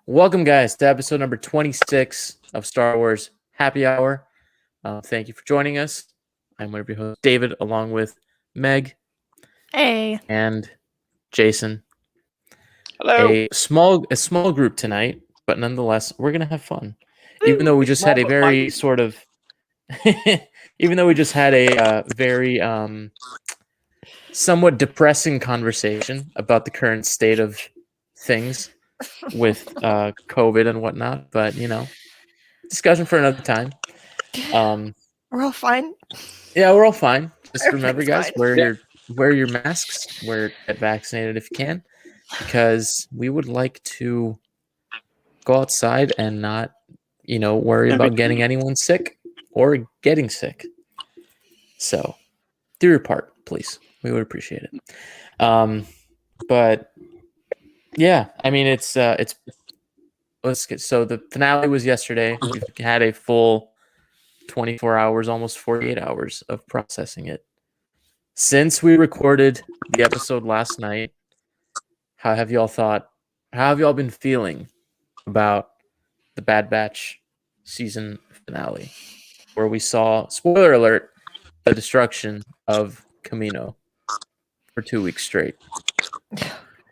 Welcome, guys, to episode number 26 of Star Wars Happy Hour. Thank you for joining us. I'm one of your hosts, David, along with Meg. Hey. And Jason. Hello. A small group tonight, but nonetheless, we're gonna have fun. Even though we just had a very sort of, even though we just had a very somewhat depressing conversation about the current state of things with COVID and whatnot, but discussion for another time. We're all fine. Yeah, we're all fine. Just remember, guys, Fine. wear your masks, get vaccinated if you can, because we would like to go outside and not, worry about getting anyone sick or getting sick. So, do your part, please. We would appreciate it. But yeah, I mean, let's get, so the finale was yesterday. We've had a full 24 hours, almost 48 hours of processing it. Since we recorded the episode last night, how have y'all been feeling about the Bad Batch season finale, where we saw, spoiler alert, the destruction of Kamino for 2 weeks straight?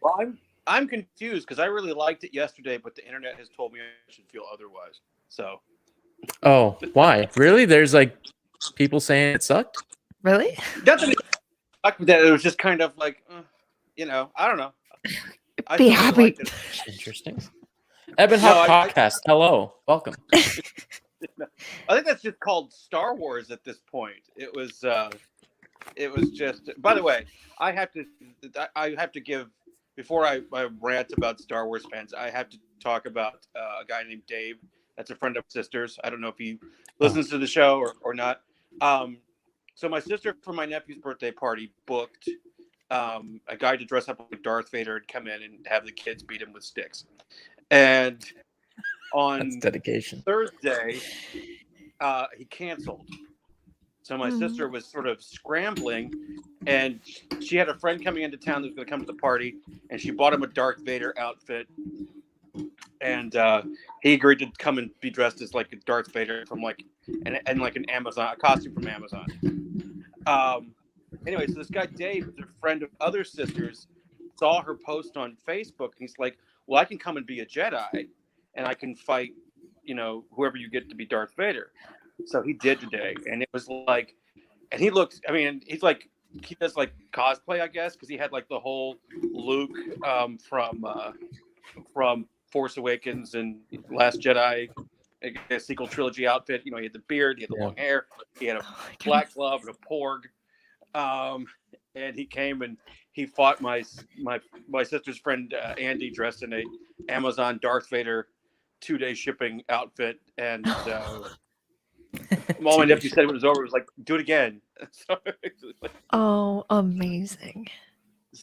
Well, I'm confused because I really liked it yesterday, but the internet has told me I should feel otherwise. So. Oh, why? Really? There's people saying it sucked? Really? Nothing. It was just kind of like, I don't know. Be happy. Interesting. Ebonhawk Podcast. Hello, welcome. I think that's just called Star Wars at this point. It was just. By the way, I have to give, before I rant about Star Wars fans, I have to talk about a guy named Dave. That's a friend of my sister's. I don't know if he listens to the show or not. So my sister, for my nephew's birthday party, booked a guy to dress up like Darth Vader and come in and have the kids beat him with sticks. And on dedication. Thursday, he canceled. So my sister was sort of scrambling, and she had a friend coming into town that was going to come to the party, and she bought him a Darth Vader outfit. And he agreed to come and be dressed as like a Darth Vader from like an Amazon, a costume from Amazon. Anyway, so this guy Dave, who's a friend of other sisters, saw her post on Facebook, and he's like, "Well, I can come and be a Jedi, and I can fight, whoever you get to be Darth Vader." So he did today, and it was like, and he looks. I mean, he does like cosplay, I guess, because he had like the whole Luke from Force Awakens and Last Jedi, a sequel trilogy outfit. He had the beard, he had the long hair, he had a black glove and a porg. And he came and he fought my sister's friend Andy, dressed in a Amazon Darth Vader 2-day shipping outfit. And my nephew said when it was over, it was like, "Do it again." Oh, amazing.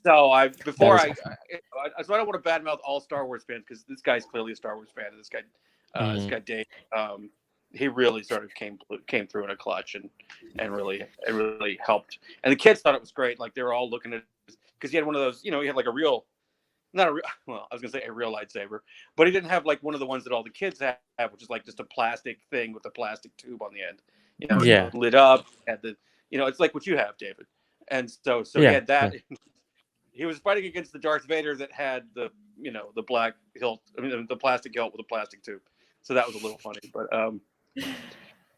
So I don't want to badmouth all Star Wars fans, because this guy's clearly a Star Wars fan. This guy Dave, he really sort of came through in a clutch and really helped. And the kids thought it was great. Like, they were all looking at, because he had one of those, he had like a real lightsaber, but he didn't have like one of the ones that all the kids have, which is like just a plastic thing with a plastic tube on the end. Lit up, had the, it's like what you have, David. And so he had that. Yeah. He was fighting against the Darth Vader that had the black hilt, the plastic hilt with a plastic tube. So that was a little funny, but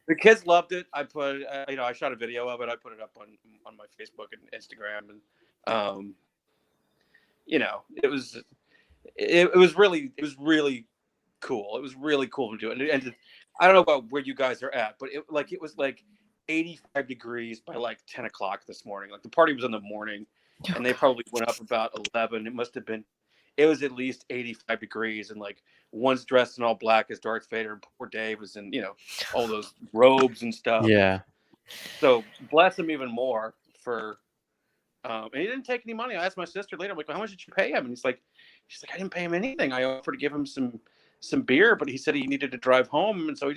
the kids loved it. I put, I shot a video of it. I put it up on my Facebook and Instagram, and it was really cool. It was really cool to do it, and I don't know about where you guys are at, but it was like 85 degrees by like 10 o'clock this morning. Like, the party was in the morning. And they probably went up about 11. It was at least 85 degrees. And like, one's dressed in all black as Darth Vader. And poor Dave was in, all those robes and stuff. Yeah. So bless him even more for, and he didn't take any money. I asked my sister later, I'm like, "Well, how much did you pay him?" And she's like, "I didn't pay him anything. I offered to give him some beer, but he said he needed to drive home. And so he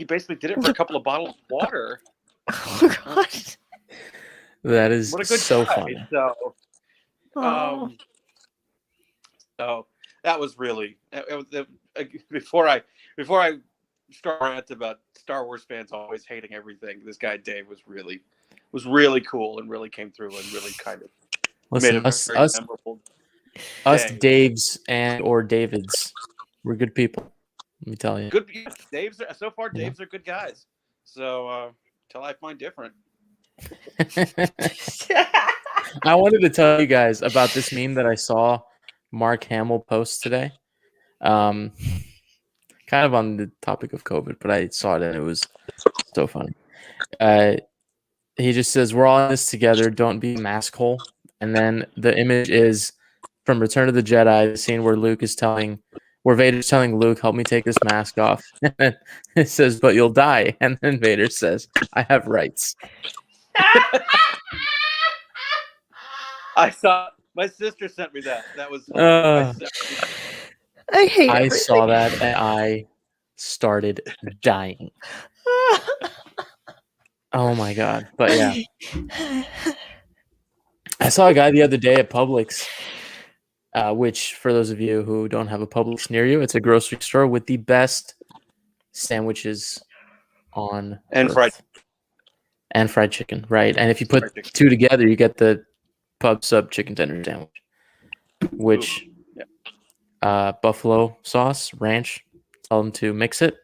basically did it for a couple of bottles of water." Oh, God. That is what a good so guy. funny. So that was really before I start rant about Star Wars fans always hating everything. This guy Dave was really cool and really came through and really kind of made Listen, a very memorable us day. Daves and or Davids, we're good people. Let me tell you. Good, yeah, Dave's so far. Dave's are good guys. So till I find different. I wanted to tell you guys about this meme that I saw Mark Hamill post today. Kind of on the topic of COVID, but I saw it and it was so funny. He just says, "We're all in this together. Don't be a mask hole." And then the image is from Return of the Jedi, the scene where Vader's telling Luke, "Help me take this mask off." And then it says, "But you'll die." And then Vader says, "I have rights." I saw my sister sent me that. That was I hate I everything. saw that and I started dying. Oh my god. But yeah. I saw a guy the other day at Publix, which for those of you who don't have a Publix near you, it's a grocery store with the best sandwiches on and earth. Fried chicken, right? And if you put two together, you get the Pub Sub chicken tender sandwich, which buffalo sauce, ranch, tell them to mix it.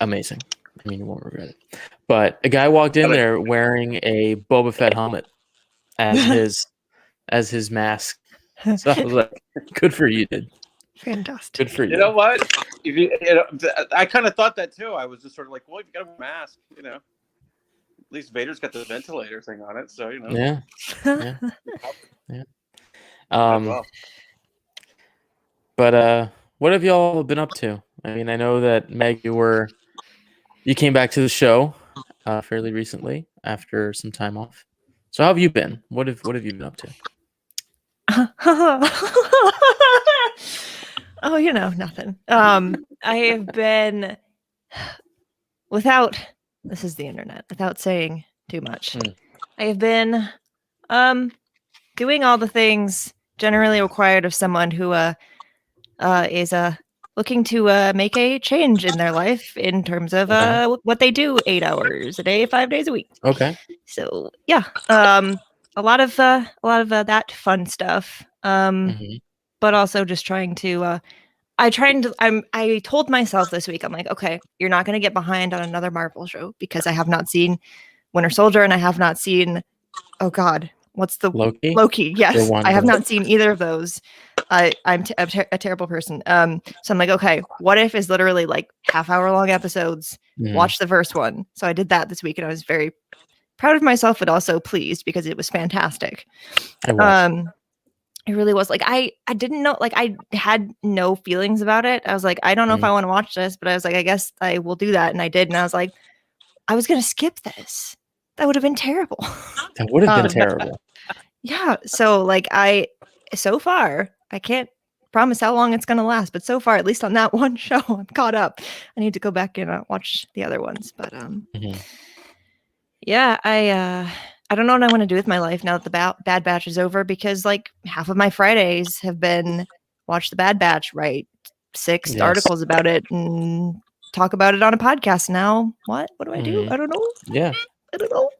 Amazing. I mean, you won't regret it. But a guy walked in there wearing a Boba Fett helmet as his mask. So I was like, good for you, dude. Fantastic. Good for you. You know what? I kind of thought that too. I was just sort of like, well, you got a mask, you know. At least Vader's got the ventilator thing on it, so you know. Yeah. Well. But what have y'all been up to? I mean, I know that Meg, you came back to the show fairly recently after some time off. So how have you been? What have you been up to? Oh, nothing. I have been this is the internet, without saying too much. I have been doing all the things generally required of someone who is looking to make a change in their life in terms of what they do 8 hours a day, 5 days a week. Okay. So yeah, a lot of that fun stuff. But also just trying to. I told myself this week, I'm like, okay, you're not going to get behind on another Marvel show because I have not seen Winter Soldier and I have not seen, oh God, what's the Loki? Yes, I have not seen either of those. I'm a terrible person. So I'm like, okay, what if is literally like half-hour long episodes? Watch the first one. So I did that this week and I was very proud of myself, but also pleased because it was fantastic. It really was. Like I didn't know, like I had no feelings about it. I was like, I don't know if I want to watch this, but I was like, I guess I will do that. And I did. And I was like, I was going to skip this. That would have been terrible. That would have been terrible. Yeah. So like so far, I can't promise how long it's going to last, but so far, at least on that one show, I'm caught up. I need to go back and watch the other ones. But yeah, I don't know what I want to do with my life now that the Bad Batch is over because like half of my Fridays have been watch the Bad Batch, write 6 articles about it and talk about it on a podcast. Now, what do I do? I don't know. Yeah. I don't know.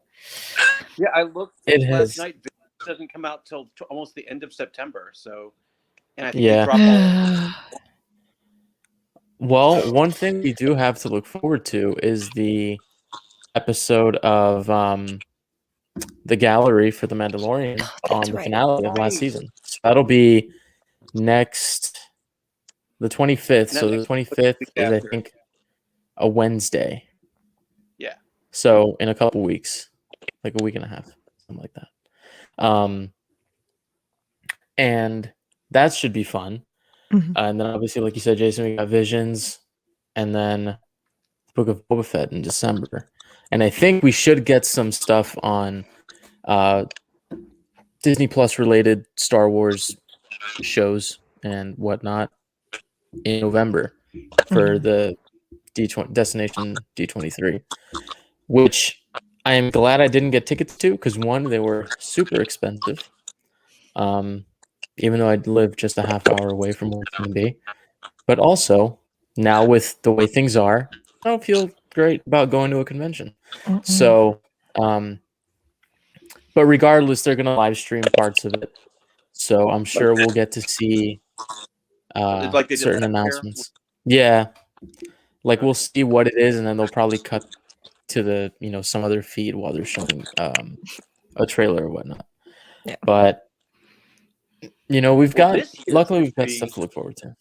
Yeah, I looked last night. It doesn't come out till almost the end of September. So, and I think they drop all. Well, one thing we do have to look forward to is the episode of the gallery for the Mandalorian on the finale of last season. So that'll be the 25th. So the 25th is, I think, a Wednesday. Yeah. So in a couple weeks, like a week and a half, something like that. And that should be fun. And then obviously, like you said, Jason, we got Visions, and then Book of Boba Fett in December. And I think we should get some stuff on Disney Plus related Star Wars shows and whatnot in November for the Destination D23, which I am glad I didn't get tickets to because one, they were super expensive, even though I live just a half hour away from where it's going to be. But also, now with the way things are, I don't feel great about going to a convention. So, but regardless, they're going to live stream parts of it. So I'm sure we'll get to see Like they did certain last year? announcements. Yeah. Like we'll see what it is, and then they'll probably cut to the, some other feed while they're showing a trailer or whatnot. Yeah. But, luckily we've got be- stuff to look forward to.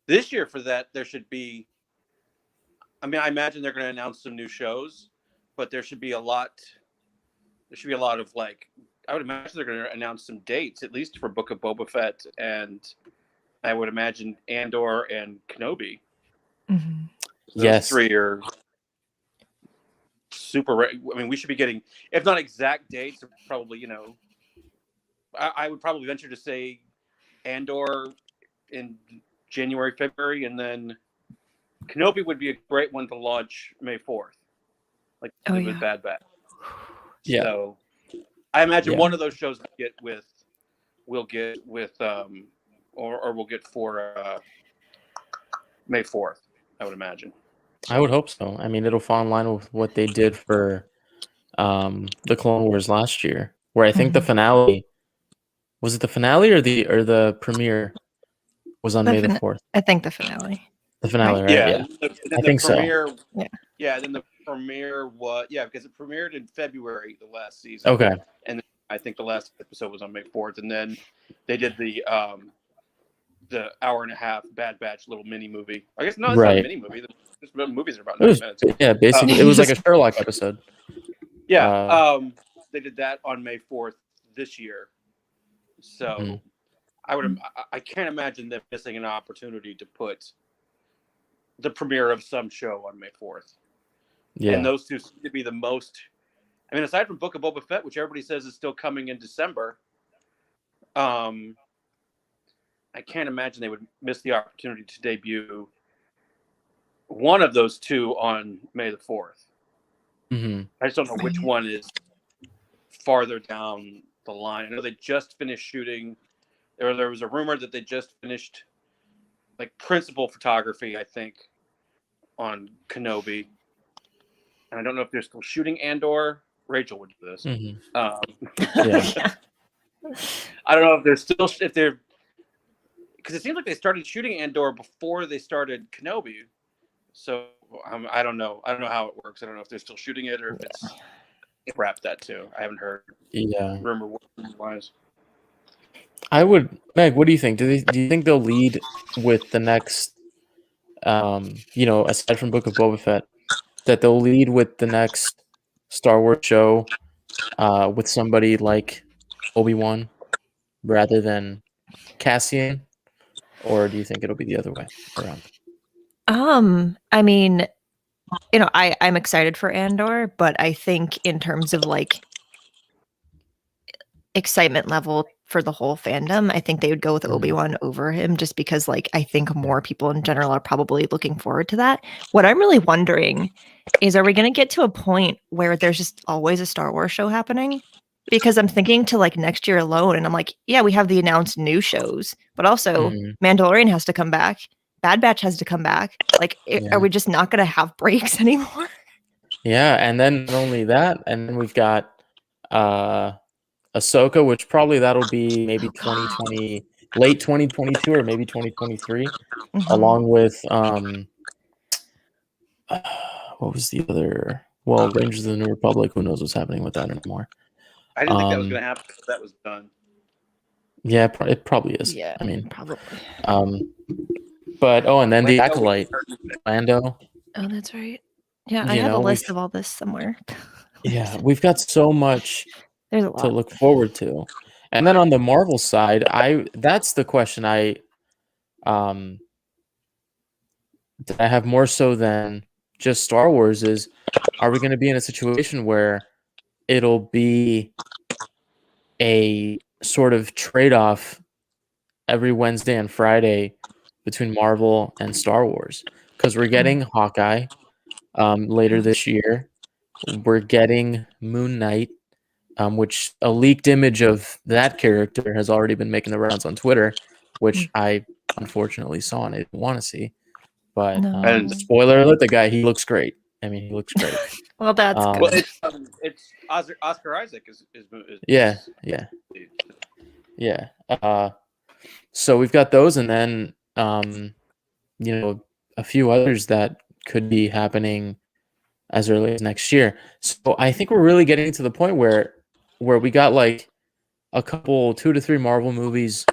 This year for that, there should be, I mean, I imagine they're going to announce some new shows, but there should be a lot of like, I would imagine they're going to announce some dates, at least for Book of Boba Fett, and I would imagine Andor and Kenobi. Mm-hmm. Those three are super. I mean, we should be getting, if not exact dates, probably, I would probably venture to say Andor in January, February, and then Kenobi would be a great one to launch May 4th, like with Bad Batch. Yeah. So I imagine one of those shows we'll get for May 4th, I would imagine. I would hope so. I mean, it'll fall in line with what they did for the Clone Wars last year, where I think the finale was it the finale or the premiere was on May the 4th. I think the finale. The finale, right? Yeah. I think premiere, so. Yeah. Yeah. Then the premiere was because it premiered in February the last season. Okay. And I think the last episode was on May 4th, and then they did the hour and a half Bad Batch little mini movie. I guess not a mini movie. The movies are about 9 minutes. Yeah, basically, it was like a Sherlock episode. Yeah, they did that on May 4th this year. So I can't imagine them missing an opportunity to put the premiere of some show on May 4th. Yeah, and those two seem to be the most. I mean, aside from Book of Boba Fett, which everybody says is still coming in December, I can't imagine they would miss the opportunity to debut one of those two on May the 4th. I just don't know which one is farther down the line. I know they just finished shooting. There was a rumor that they just finished like principal photography, I think, on Kenobi. And I don't know if they're still shooting Andor. Rachel would do this. Yeah. I don't know if they're because it seems like they started shooting Andor before they started Kenobi. So I don't know. I don't know how it works. I don't know if they're still shooting it or if it's wrapped that too. I haven't heard. Yeah. Rumor wise. Meg, what do you think? Do you think they'll lead with the next, aside from Book of Boba Fett, that they'll lead with the next Star Wars show with somebody like Obi-Wan rather than Cassian? Or do you think it'll be the other way around? I mean, I'm excited for Andor, but I think in terms of like excitement level for the whole fandom, I think they would go with Obi-Wan over him just because like I think more people in general are probably looking forward to that. What I'm really wondering is, are we going to get to a point where there's just always a Star Wars show happening? Because I'm thinking to like next year alone, and I'm like, yeah, we have the announced new shows, but also Mandalorian has to come back. Bad Batch has to come back. Like, are we just not going to have breaks anymore? Yeah, and then not only that, and then we've got Ahsoka, which probably that'll be maybe 2020, late 2022 or maybe 2023, along with what was the other? Well, Rangers of the New Republic. Who knows what's happening with that anymore? I didn't think that was going to happen. That was done. Yeah, it probably is. Yeah, I mean, probably. But and then the Acolyte, Lando. Oh, that's right. Yeah, I have a list of all this somewhere. Yeah, we've got so much There's a lot to look forward to. And then on the Marvel side, that's the question I have more so than just Star Wars is, are we going to be in a situation where it'll be a sort of trade-off every Wednesday and Friday between Marvel and Star Wars? Because we're getting Hawkeye later this year. We're getting Moon Knight which a leaked image of that character has already been making the rounds on Twitter, which I unfortunately saw and I didn't want to see. But And- spoiler alert, he looks great. I mean, he looks great. Well, that's Well, good. it's Oscar Isaac is Yeah. So we've got those, and then a few others that could be happening as early as next year. So I think we're really getting to the point where we got like a couple 2 to 3 Marvel movies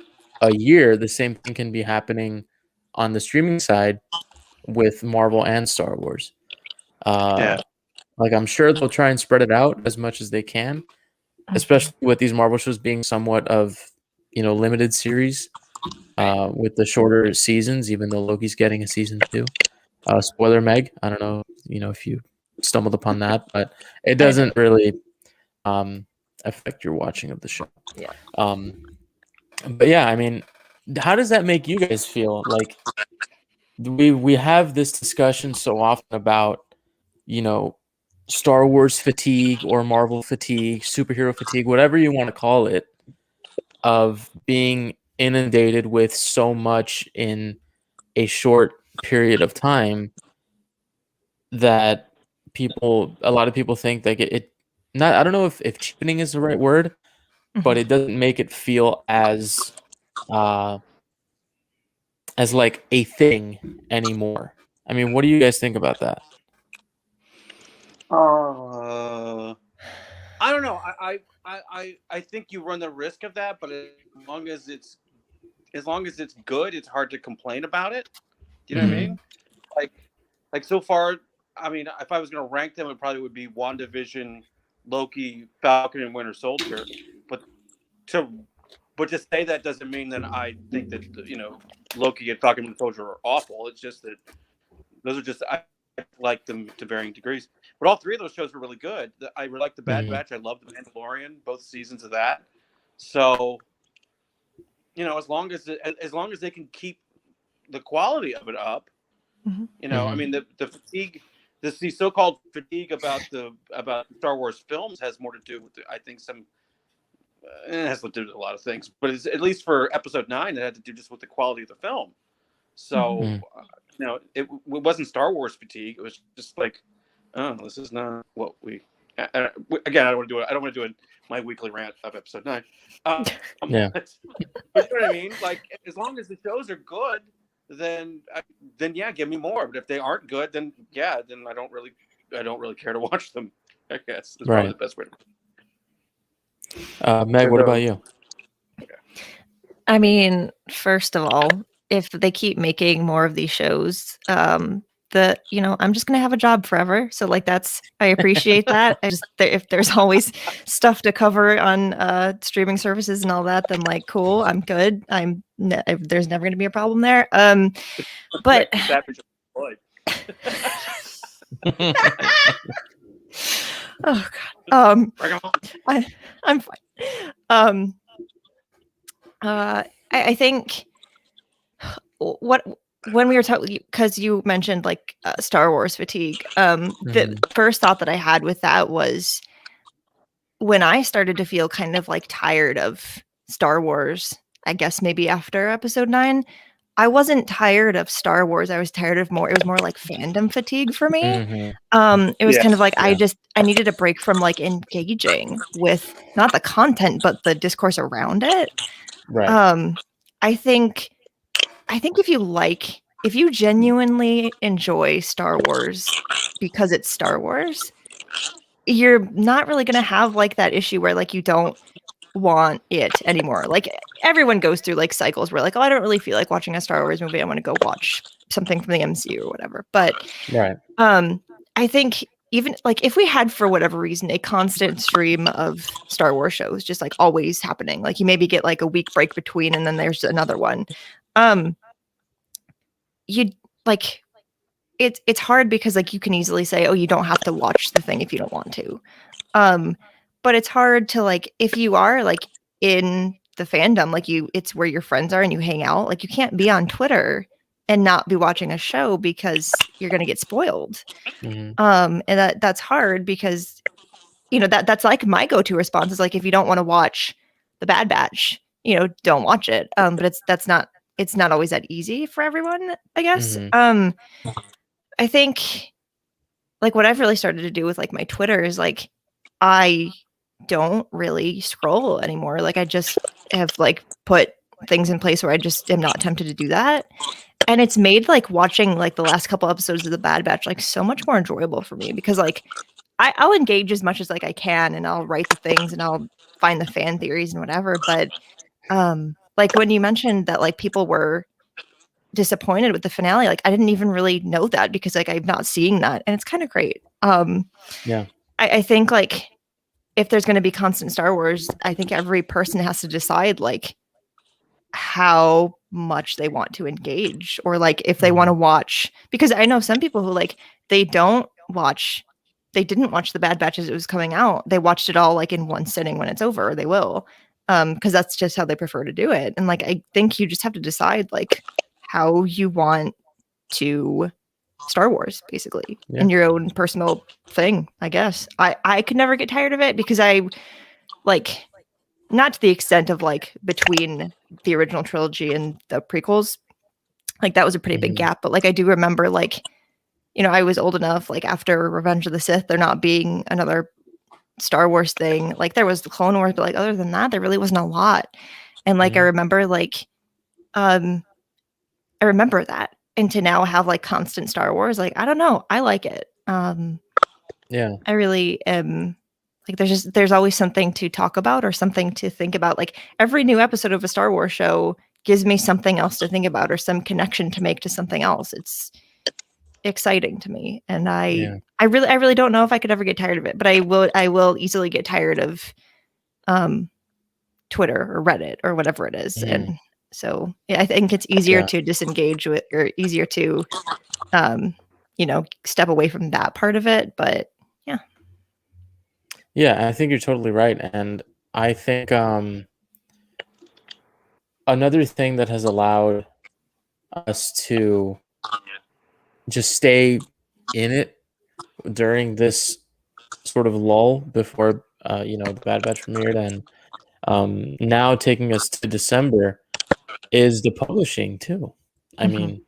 a year. The same thing can be happening on the streaming side with Marvel and Star Wars. Like I'm sure they'll try and spread it out as much as they can, especially with these Marvel shows being somewhat of limited series with the shorter seasons, even though Loki's getting a season 2. Spoiler, Meg, I don't know if you stumbled upon that, but it doesn't really affect your watching of the show. Yeah. But yeah, I mean, how does that make you guys feel? Like we have this discussion so often about Star Wars fatigue or Marvel fatigue, superhero fatigue, whatever you want to call it, of being inundated with so much in a short period of time that a lot of people think like it not, I don't know if cheapening is the right word, but it doesn't make it feel as like a thing anymore. I mean, what do you guys think about that? I don't know. I think you run the risk of that, but as long as it's good, it's hard to complain about it. Do you know what I mean? Like so far, I mean, if I was going to rank them, it probably would be WandaVision, Loki, Falcon, and Winter Soldier. But to say that doesn't mean that I think that Loki and Falcon and Winter Soldier are awful. It's just that those are just I like them to varying degrees. But all three of those shows were really good. I really like the Bad Batch. I love the Mandalorian, both seasons of that. So, as long as they can keep the quality of it up, I mean, the fatigue, the so-called fatigue about Star Wars films has more to do with I think some. It has to do with a lot of things, but it's, at least for Episode 9, it had to do just with the quality of the film. So, it wasn't Star Wars fatigue. It was just like, oh, this is not what we. Again, I don't want to do my weekly rant of Episode 9. Yeah. But you know what I mean? Like, as long as the shows are good, then yeah, give me more. But if they aren't good, then I don't really care to watch them. I guess is probably the best way to. Meg, what about you? I mean, first of all, if they keep making more of these shows, I'm just gonna have a job forever. So like I appreciate that. If there's always stuff to cover on streaming services and all that, then like cool, I'm good. There's never gonna be a problem there. But oh god. I'm fine. I think when we were talking, because you mentioned like Star Wars fatigue, the first thought that I had with that was when I started to feel kind of like tired of Star Wars, I guess maybe after Episode 9. I wasn't tired of Star Wars. I was tired of it was more like fandom fatigue for me. It was kind of like I needed a break from like engaging with not the content, but the discourse around it. Right. I think if you genuinely enjoy Star Wars because it's Star Wars, you're not really going to have like that issue where like you don't want it anymore. Like everyone goes through like cycles where like, oh, I don't really feel like watching a Star Wars movie. I want to go watch something from the MCU or whatever. But I think even like if we had for whatever reason a constant stream of Star Wars shows just like always happening, like you maybe get like a week break between and then there's another one, you'd like it's hard because like you can easily say, oh, you don't have to watch the thing if you don't want to, but it's hard to like if you are like in the fandom, like it's where your friends are and you hang out, like you can't be on Twitter and not be watching a show because you're going to get spoiled. And that's hard because that's like my go-to response is like, if you don't want to watch The Bad Batch, don't watch it. But it's not always that easy for everyone, I guess. I think like what I've really started to do with like my Twitter is like, I don't really scroll anymore. Like I just have like put things in place where I just am not tempted to do that. And it's made like watching like the last couple episodes of The Bad Batch like so much more enjoyable for me, because like I'll engage as much as like I can, and I'll write the things and I'll find the fan theories and whatever. But like when you mentioned that like people were disappointed with the finale, like I didn't even really know that, because like I'm not seeing that, and it's kind of great. Yeah. I think like if there's going to be constant Star Wars, I think every person has to decide like how much they want to engage, or like if they want to watch, because I know some people who like they didn't watch The Bad Batch as it was coming out. They watched it all like in one sitting when it's over, or they will, because that's just how they prefer to do it. And like I think you just have to decide like how you want to Star Wars, basically, in your own personal thing, I guess. I could never get tired of it, because I like, not to the extent of like between the original trilogy and the prequels, like that was a pretty big gap, but like I do remember like, I was old enough, like after Revenge of the Sith, there not being another Star Wars thing. Like there was the Clone Wars, but like other than that, there really wasn't a lot. And like I remember like I remember that. And to now have like constant Star Wars, like I don't know, I like it. I really am. Like there's always something to talk about or something to think about. Like every new episode of a Star Wars show gives me something else to think about or some connection to make to something else. It's exciting to me, and I really don't know if I could ever get tired of it, but I will easily get tired of Twitter or Reddit or whatever it is. And so I think it's easier to disengage with, or easier to step away from that part of it. But yeah, I think you're totally right. And I think another thing that has allowed us to just stay in it during this sort of lull before the Bad Batch premiered, and now taking us to December, is the publishing too. I mean,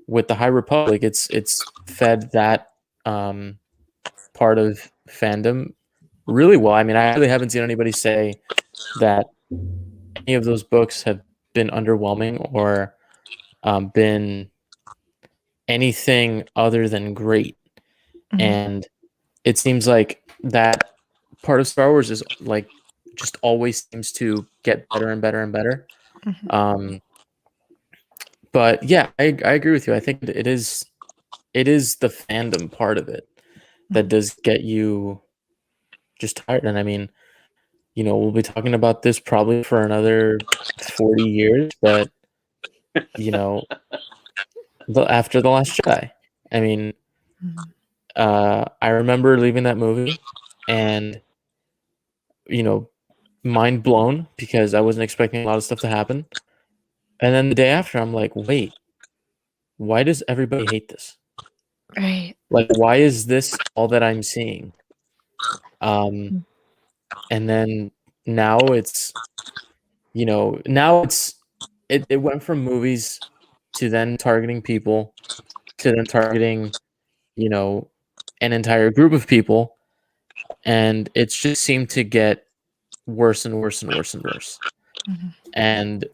with the High Republic, it's fed that part of fandom really well. I mean, I really haven't seen anybody say that any of those books have been underwhelming or been anything other than great. And it seems like that part of Star Wars is like just always seems to get better and better and better. But yeah, I agree with you. I think it is the fandom part of it that does get you just tired. And I mean, we'll be talking about this probably for another 40 years, but after The Last Jedi, I mean, I remember leaving that movie and mind blown, because I wasn't expecting a lot of stuff to happen. And then the day after, I'm like, wait, why does everybody hate this? right. Like, why is this all that I'm seeing? And then now it went from movies to then targeting people to then targeting, an entire group of people. And it's just seemed to get worse and worse and worse and worse. And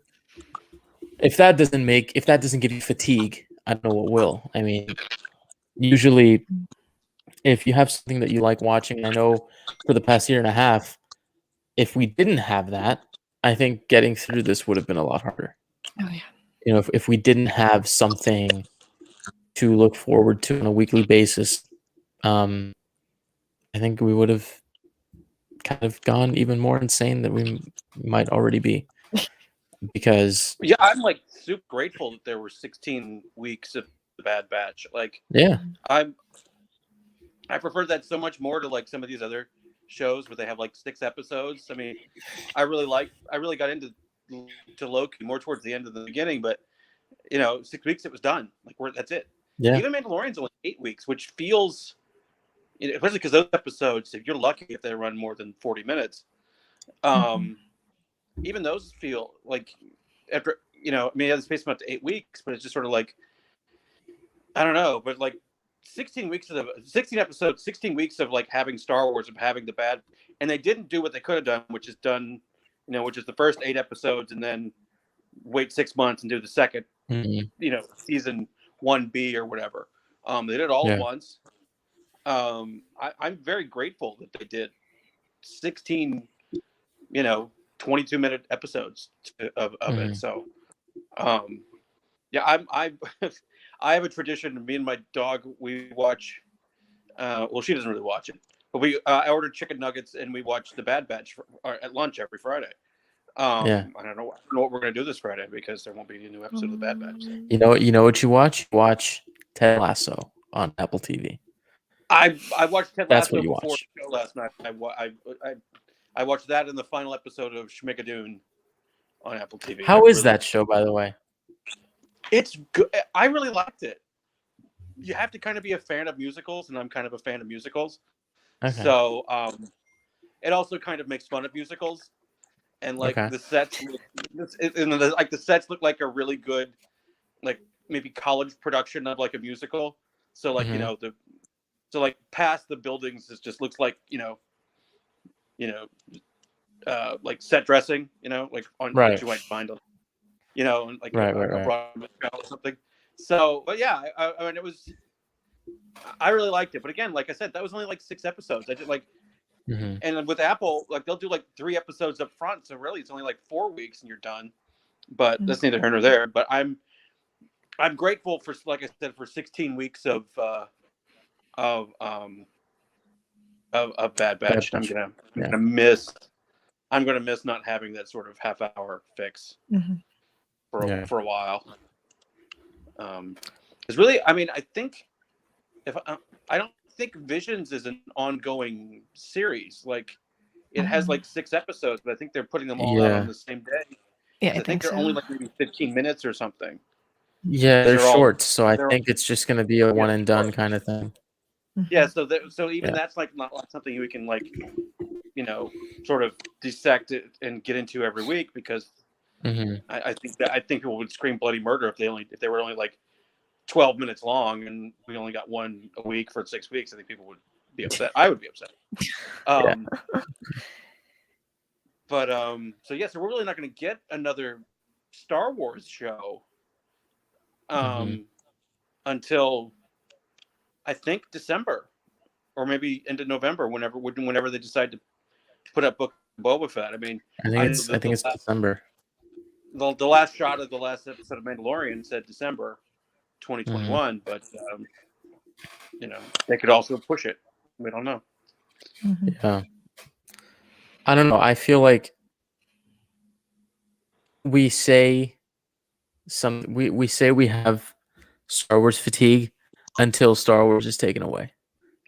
if that doesn't give you fatigue, I don't know what will. I mean, usually if you have something that you like watching, I know for the past year and a half, if we didn't have that, I think getting through this would have been a lot harder. Oh yeah. If we didn't have something to look forward to on a weekly basis, I think we would have kind of gone even more insane than we might already be. Because I'm like super grateful that there were 16 weeks of The Bad Batch. Like, I prefer that so much more to like some of these other shows where they have like 6 episodes. I mean, I really got into Loki more towards the end of the beginning, but 6 weeks it was done. Like that's it. Yeah. Even Mandalorian's only 8 weeks, which feels especially because those episodes, if you're lucky, if they run more than 40 minutes, even those feel like after I mean, it's spaced about 8 weeks, but it's just sort of like I don't know, but like 16 episodes, 16 weeks of like having Star Wars, of having the bad, and they didn't do what they could have done, which is the first 8 episodes and then wait 6 months and do the second, season 1B or whatever. They did it all at once. I'm very grateful that they did 16, 22-minute episodes of it. So, I have a tradition. Me and my dog, we watch. Well, she doesn't really watch it, but I ordered chicken nuggets and we watch The Bad Batch at lunch every Friday. I don't know what we're gonna do this Friday because there won't be a new episode of The Bad Batch. You know what you watch? Watch Ted Lasso on Apple TV. I watched Ted That's Lasso what you before watch. the show last night. I watched that in the final episode of Schmigadoon on Apple TV. How is that show, by the way? It's good. I really liked it. You have to kind of be a fan of musicals, and I'm kind of a fan of musicals. Okay. So it also kind of makes fun of musicals, and like the sets, the sets look like a really good, like maybe college production of like a musical. So like so like past the buildings, it just looks like like set dressing, like on what you might find on, like a Broadway show or something. So, but yeah, I mean, I really liked it. But again, like I said, that was only like 6 episodes. I did like, and with Apple, like they'll do like 3 episodes up front. So really, it's only like 4 weeks and you're done. But that's neither here nor there. But I'm grateful for, like I said, for 16 weeks of Bad Batch. I'm gonna miss not having that sort of half-hour fix for a while. It's really, I mean, I think I don't think Visions is an ongoing series. Like it has like 6 episodes, but I think they're putting them all out on the same day. Yeah, I think they're only like maybe 15 minutes or something. Yeah, they're short, so I think it's just going to be a one and done kind of thing. Yeah, so even that's like not like something we can like, sort of dissect it and get into every week because I think people would scream bloody murder if they were only like 12 minutes long and we only got one a week for 6 weeks. I think people would be upset. I would be upset. But so we're really not going to get another Star Wars show until I think December or maybe into November, whenever they decide to put up Book of Boba Fett. I mean, I think it's December. The last shot of the last episode of Mandalorian said December 2021, but they could also push it. We don't know. Yeah, I don't know. I feel like we say we have Star Wars fatigue until Star Wars is taken away.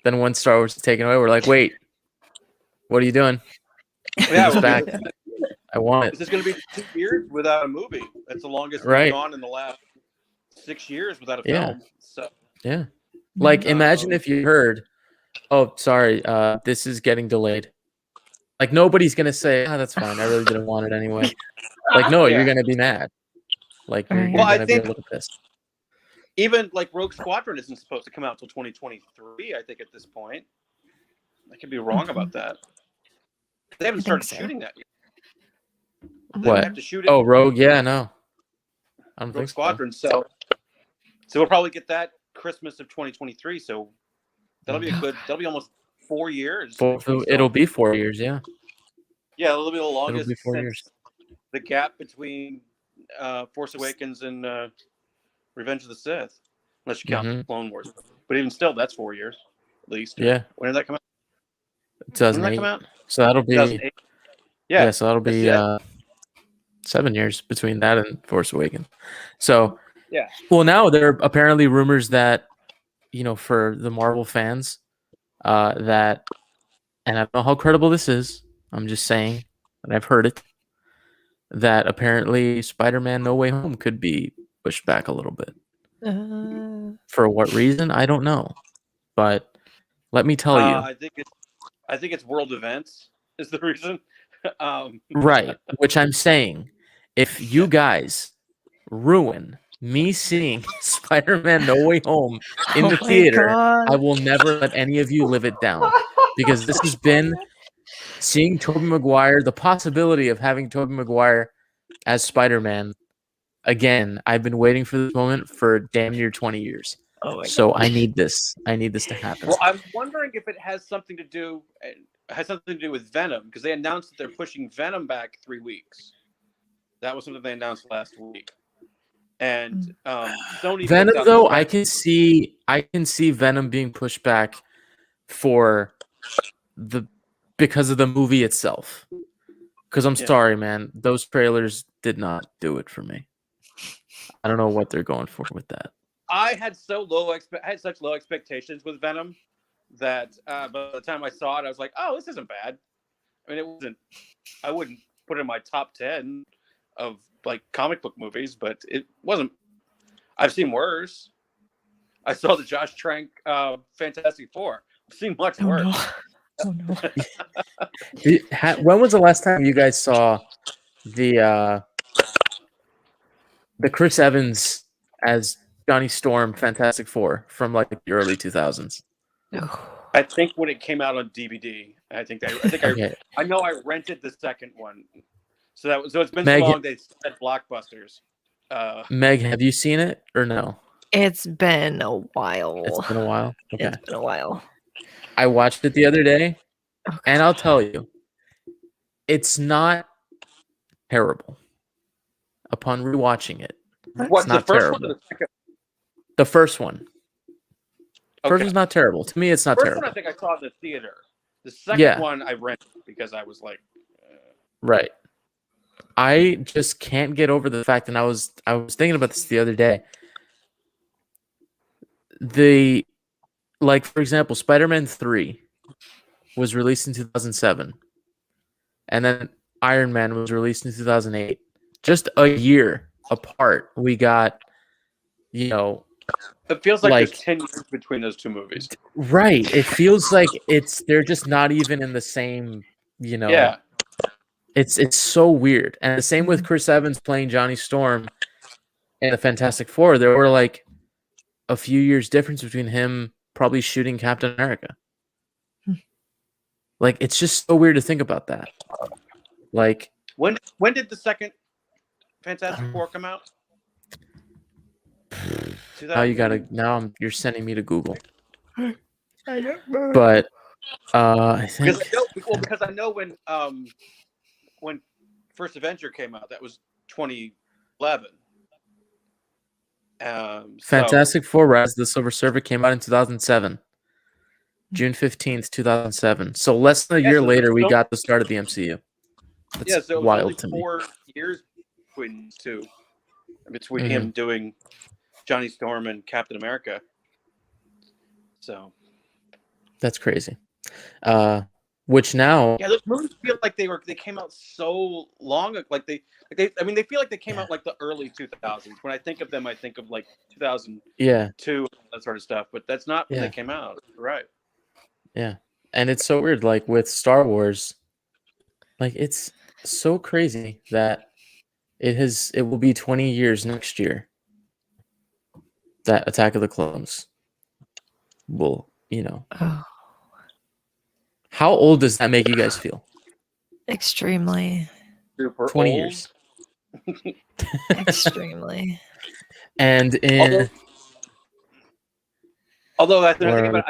Then once Star Wars is taken away, we're like, wait, what are you doing? Yeah, back. I want it. This is going to be 2 years without a movie. That's the longest we've gone in the last 6 years without a film. So yeah, like imagine if you heard, oh, sorry, this is getting delayed. Like nobody's gonna say, oh, that's fine. I really didn't want it anyway. Like no, you're gonna be mad. Like you're gonna be a little pissed. Even like Rogue Squadron isn't supposed to come out until 2023. I think at this point, I could be wrong about that. They haven't started shooting that yet. What? Have to shoot it. Oh, Rogue? Yeah, no. I don't Rogue think Squadron. So we'll probably get that Christmas of 2023. So that'll be that'll be almost 4 years. It'll be 4 years, yeah. Yeah, it'll be the longest. It'll be 4 years. The gap between Force Awakens and Revenge of the Sith, unless you count Clone Wars. But even still, that's 4 years at least. Yeah. When did that come out? 2008. When did that come out? So that'll be 2008. Yeah. So that'll be 7 years between that and Force Awakens. So well, now there are apparently rumors that for the Marvel fans that, and I don't know how credible this is. I'm just saying that I've heard it, that apparently Spider-Man No Way Home could be pushed back a little bit. For what reason? I don't know. But Let me tell you. I think it's world events is the reason. Right, which I'm saying, if you guys ruin me seeing Spider-Man No Way Home in the Oh my theater, God. I will never let any of you live it down. Because this has been seeing Tobey Maguire, the possibility of having Tobey Maguire as Spider-Man again. I've been waiting for this moment for damn near 20 years. Oh my So God. I need this. I need this to happen. Well, I'm wondering if it has something to do with Venom, because they announced that they're pushing Venom back 3 weeks. That was something they announced last week. And Sony Venom, puts out though, the I can see Venom being pushed back for because of the movie itself. Because I'm sorry, man, those trailers did not do it for me. I don't know what they're going for with that. I had such low expectations with Venom that by the time I saw it, I was like, "Oh, this isn't bad." I mean, it wasn't. I wouldn't put it in my top 10 of like comic book movies, but it wasn't. I've seen worse. I saw the Josh Trank Fantastic Four. I've seen much worse. No. Oh no. When was the last time you guys saw the Chris Evans as Johnny Storm Fantastic Four from like the early 2000s? I think when it came out on DVD, Okay. I know I rented the second one. So it's been Meg, so long they said Blockbusters. Meg, have you seen it or no? It's been a while. It's been a while. Okay. It's been a while. I watched it the other day, Oh, and I'll tell you, it's not terrible. Upon rewatching it, What's not the first terrible. one or the second? The first one. Okay. First one's not terrible. To me, it's not First terrible. one I think I saw in the theater. The second one I rented because I was like, Right. I just can't get over the fact, and I was thinking about this the other day. For example, Spider-Man 3 was released in 2007, and then Iron Man was released in 2008. Just a year apart, we got, it feels like there's 10 years between those two movies. Right. It feels like they're just not even in the same, Yeah. It's so weird. And the same with Chris Evans playing Johnny Storm in the Fantastic Four. There were like a few years difference between him probably shooting Captain America. Like, it's just so weird to think about that. Like, when did the second Fantastic Four come out? You're sending me to Google. I don't know. But I think because I know when First Avenger came out, that was 2011. Fantastic Four: Rise of the Silver Surfer came out in 2007. June 15th, 2007. So less than a year later, we got the start of the MCU. That's so wild it was to only me. 4 years between him doing Johnny Storm and Captain America. So that's crazy. Which now, those movies feel like they came out so long. They feel like they came out like the early 2000s. When I think of them, I think of like 2002, that sort of stuff. But that's not when they came out. Right. Yeah. And it's so weird. Like with Star Wars, like it's so crazy that it will be 20 years next year that Attack of the Clones will, Oh, How old does that make you guys feel? extremely. Super 20 old. years. Extremely. And in Although I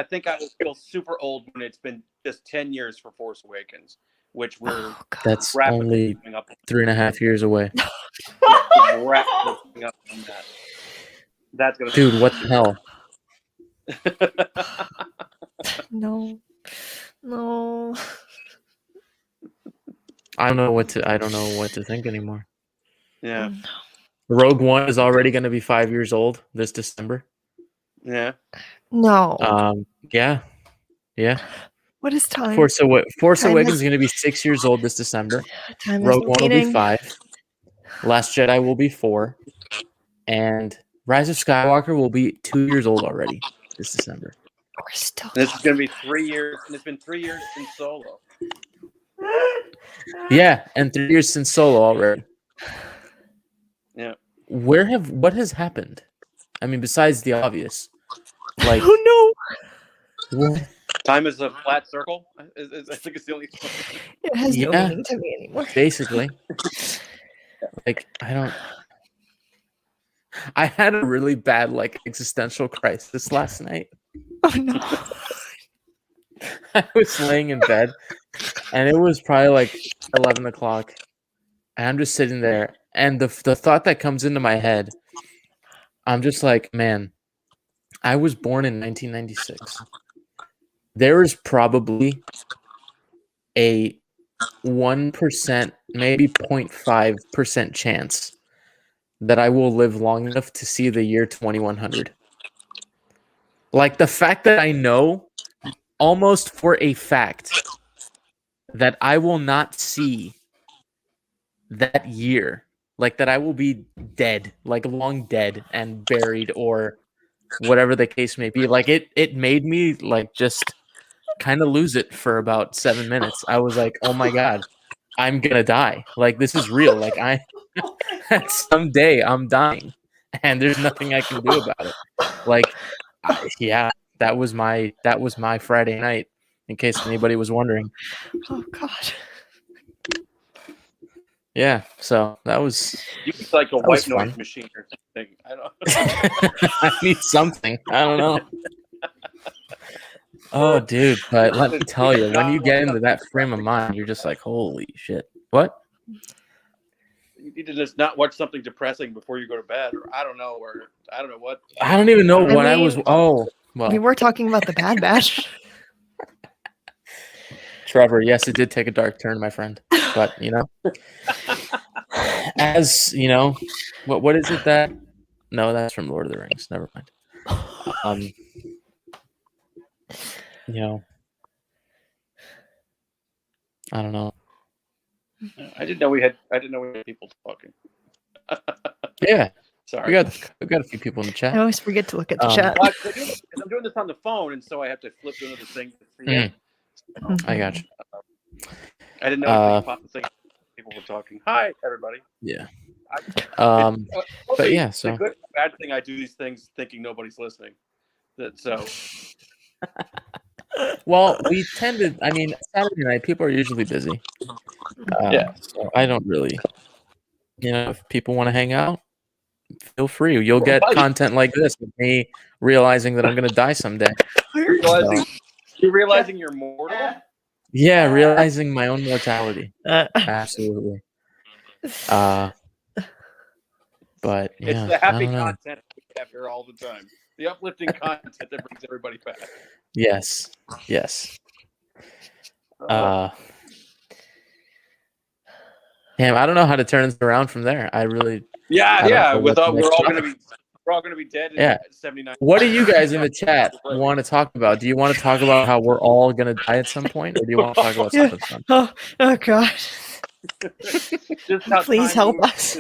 think I will feel super old when it's been just 10 years for Force Awakens, which we're that's rapidly only coming up. 3.5 years away. Rapidly coming up on that. That's gonna Dude, what the hell? No. I don't know what to think anymore. Yeah. Rogue One is already going to be 5 years old this December. Yeah. No. Yeah. What is time? Force Time Awakens is- is going to be 6 years old this December. Time Rogue is One will be fleeting. 5. Last Jedi will be 4. And Rise of Skywalker will be 2 years old already this December. We're still. And this is going to be 3 years, and it's been 3 years since Solo. Yeah, and 3 years since Solo already. Yeah. What has happened? I mean, besides the obvious, like, Oh what? Time is a flat circle. I think it's the only. no! It has no Yeah. meaning to me anymore. Basically, like, I had a really bad like existential crisis last night. Oh no! I was laying in bed, and it was probably like 11 o'clock. And I'm just sitting there, and the thought that comes into my head, I'm just like, man, I was born in 1996. There is probably a 1%, maybe 0.5% chance that I will live long enough to see the year 2100. Like, the fact that I know almost for a fact that I will not see that year, like that I will be dead, like long dead and buried or whatever the case may be. Like, it made me like just kind of lose it for about 7 minutes. I was like, oh my God, I'm gonna die. Like, this is real. Like, someday I'm dying and there's nothing I can do about it. Like, yeah, that was my Friday night, in case anybody was wondering. Oh God! Yeah, so that was. You could like a was white fun. noise machine or something. I don't. I need something. I don't know. Oh, dude, but let me tell you, when you get into that frame of mind, you're just like, holy shit. What? You need to just not watch something depressing before you go to bed, or I don't know, or I don't know what. I don't even know I what I was. mean, Oh, well, We were talking about the Bad Batch. Trevor, yes, it did take a dark turn, my friend. But, as, what is it that? No, that's from Lord of the Rings. Never mind. I don't know. I didn't know we had people talking. Yeah, Sorry. we got a few people in the chat. I always forget to look at the chat. Well, I'm doing this on the phone, and so I have to flip to another thing to see it. I got you. I didn't know anything about the thing. People were talking. Hi, everybody. Yeah. But yeah, so the good bad thing, I do these things thinking nobody's listening. So. Well, we tend to. I mean, Saturday night people are usually busy. So I don't really. If people want to hang out, feel free. You'll get content like this with me realizing that I'm going to die someday. You're realizing you're mortal? Yeah, realizing my own mortality. Absolutely. But yeah, it's the happy I don't know. content we have here all the time. The uplifting content that brings everybody back. Yes. Damn, I don't know how to turn this around from there. I really. Yeah. We're all gonna be dead in 79. What do you guys in the chat want to talk about? Do you want to talk about how we're all gonna die at some point, or do you want to talk about something fun? Oh God! Just how Please help us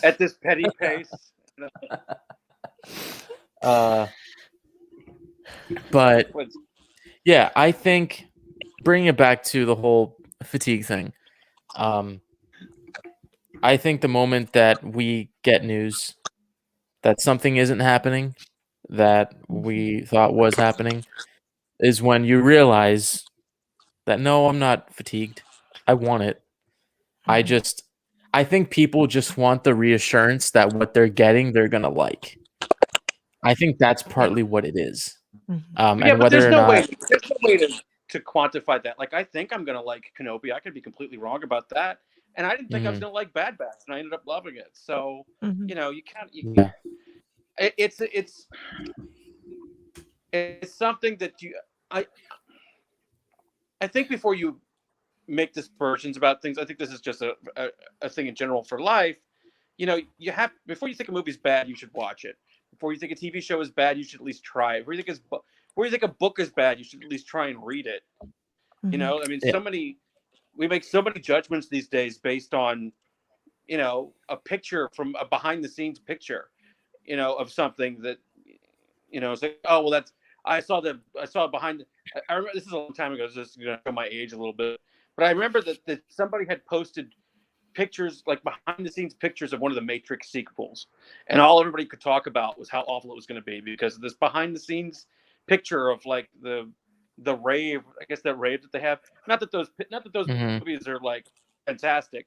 at this petty pace. But yeah, I think bringing it back to the whole fatigue thing. I think the moment that we get news that something isn't happening that we thought was happening is when you realize that no, I'm not fatigued. I want it. I think people just want the reassurance that what they're getting, they're going to like. I think that's partly what it is. And but there's whether no or way. not, There's no way to quantify that. Like, I think I'm gonna like Kenobi. I could be completely wrong about that. And I didn't think I was gonna like Bad Batch, and I ended up loving it. So you can't. It's something that I think before you make dispersions about things, I think this is just a thing in general for life. You have, before you think a movie's bad, you should watch it. Before you think a TV show is bad, you should at least try it. Before you think a book is bad, you should at least try and read it. I mean, we make so many judgments these days based on, a picture from a behind the scenes picture, of something that, it's like, oh, well, I saw behind. I remember this is a long time ago. So this is going to show my age a little bit, but I remember that somebody had posted pictures, like behind the scenes pictures of one of the Matrix sequels, and all everybody could talk about was how awful it was going to be because of this behind the scenes picture of like the rave. I guess that rave that they have. Not that those movies are like fantastic,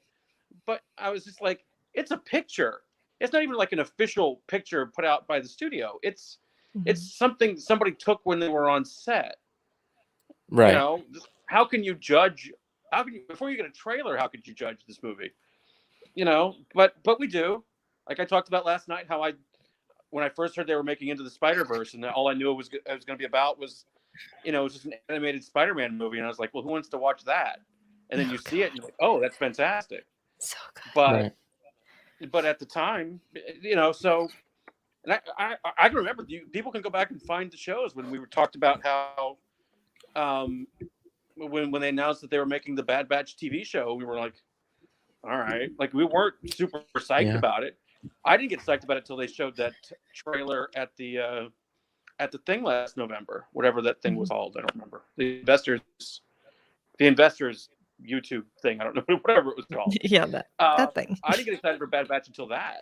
but I was just like, it's a picture. It's not even like an official picture put out by the studio. It's something somebody took when they were on set. Right. You know, how can you judge? Before you get a trailer, how could you judge this movie? You know, but we do. Like I talked about last night, how when I first heard they were making Into the Spider-Verse, and all I knew it was going to be about was, you know, it was just an animated Spider-Man movie, and I was like, well, who wants to watch that? And then you see it, and you're like, oh, that's fantastic. So good. But at the time, you know, so, and I can remember, people can go back and find the shows when we were talked about how, when they announced that they were making the Bad Batch TV show, we were like, all right, like we weren't super psyched about it. I didn't get psyched about it until they showed that trailer at the thing last November, whatever that thing was called. I don't remember. The investors YouTube thing. I don't know, whatever it was called. Yeah, that thing. I didn't get excited for Bad Batch until that.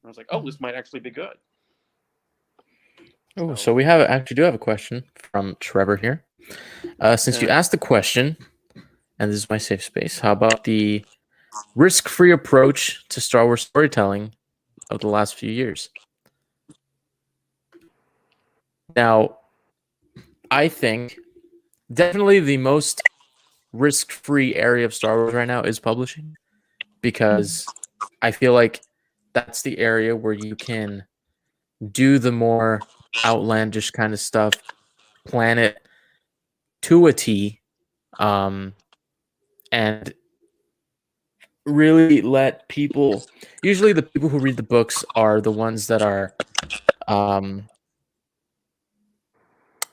I was like, oh, this might actually be good. Oh, so we actually do have a question from Trevor here. Since you asked the question, and this is my safe space, how about the risk-free approach to Star Wars storytelling of the last few years? Now, I think definitely the most risk-free area of Star Wars right now is publishing, because I feel like that's the area where you can do the more outlandish kind of stuff, plan it to a T, and really let people. Usually, the people who read the books are the ones that are,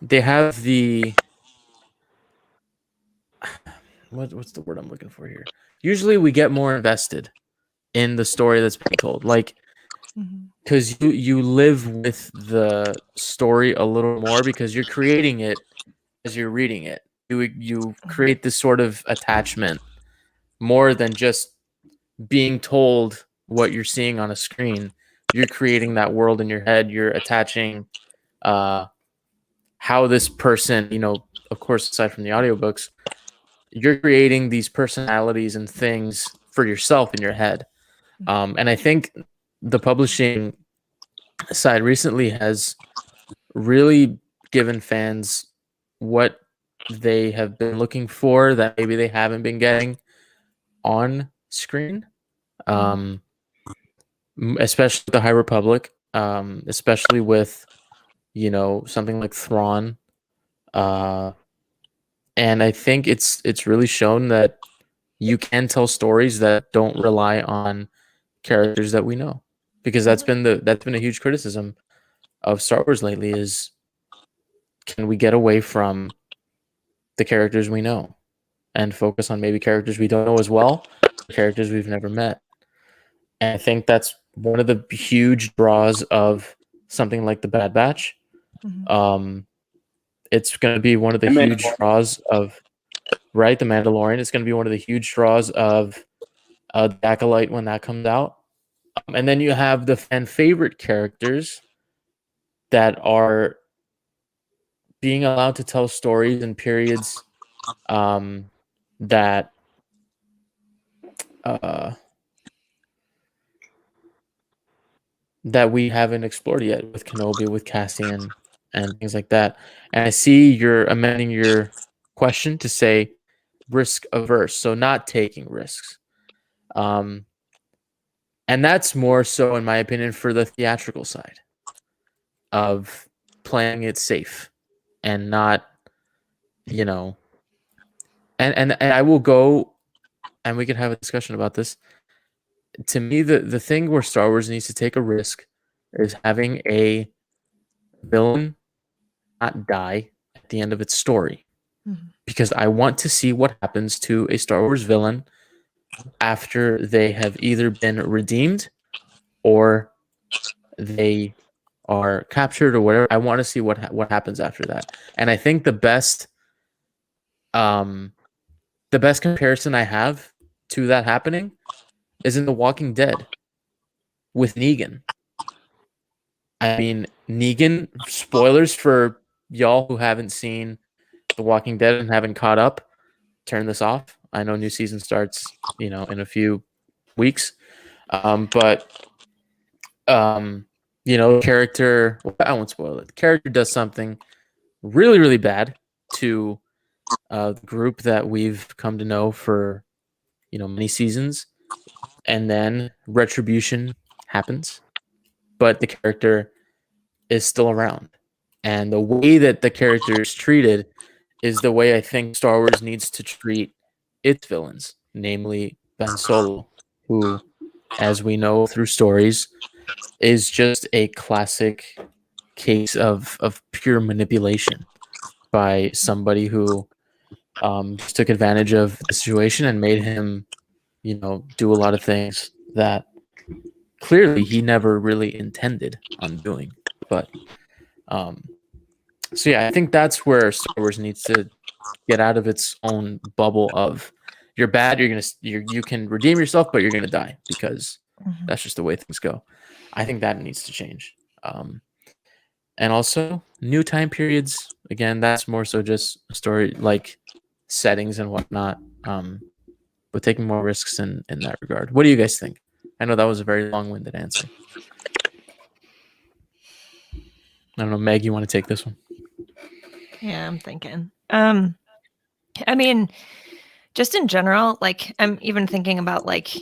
they have the. What's the word I'm looking for here? Usually we get more invested in the story that's being told, like, because you live with the story a little more because you're creating it as you're reading it. You create this sort of attachment more than just being told what you're seeing on a screen. You're creating that world in your head. You're attaching how this person, you know, of course, aside from the audiobooks, you're creating these personalities and things for yourself in your head. And I think the publishing side recently has really given fans what they have been looking for that maybe they haven't been getting on screen, especially the High Republic, especially with, you know, something like Thrawn. And I think it's really shown that you can tell stories that don't rely on characters that we know, because that's been a huge criticism of Star Wars lately is, can we get away from the characters we know and focus on maybe characters we don't know as well, characters we've never met. And I think that's one of the huge draws of something like the Bad Batch. It's going to be one of the huge draws of, right, the Mandalorian. It's going to be one of the huge draws of the Acolyte when that comes out. And then you have the fan favorite characters that are being allowed to tell stories in periods that that we haven't explored yet, with Kenobi, with Cassian, and things like that. And I see you're amending your question to say risk averse, so not taking risks. And that's more so, in my opinion, for the theatrical side of playing it safe and not, you know, and I will go, and we can have a discussion about this. To me, the thing where Star Wars needs to take a risk is having a villain not die at the end of its story. Because I want to see what happens to a Star Wars villain after they have either been redeemed or they are captured or whatever, I want to see what happens after that. And I think the best comparison I have to that happening is in The Walking Dead with Negan. I mean, Negan, spoilers for y'all who haven't seen The Walking Dead and haven't caught up, turn this off. I know new season starts, in a few weeks. Character, I won't spoil it. The character does something really, really bad to the group that we've come to know for, many seasons. And then retribution happens, but the character is still around. And the way that the character is treated is the way I think Star Wars needs to treat its villains, namely Ben Solo, who, as we know through stories, is just a classic case of pure manipulation by somebody who just took advantage of the situation and made him, do a lot of things that clearly he never really intended on doing. But so yeah, I think that's where Star Wars needs to get out of its own bubble of you're bad, you can redeem yourself, but you're gonna die because that's just the way things go. I think that needs to change. And also new time periods. Again, that's more so just story like settings and whatnot. But taking more risks in that regard. What do you guys think? I know that was a very long-winded answer. I don't know, Meg, you want to take this one? Yeah, I'm thinking. I mean, just in general, like I'm even thinking about like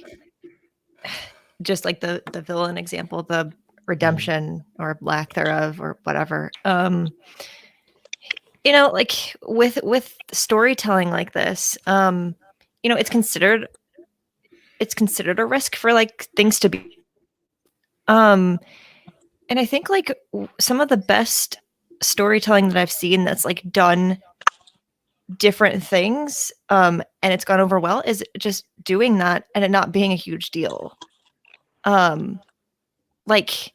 just like the villain example, the redemption or lack thereof or whatever. Like with storytelling like this, it's considered a risk for like things to be. And I think like some of the best storytelling that I've seen that's like done different things and it's gone over well is just doing that and it not being a huge deal. Like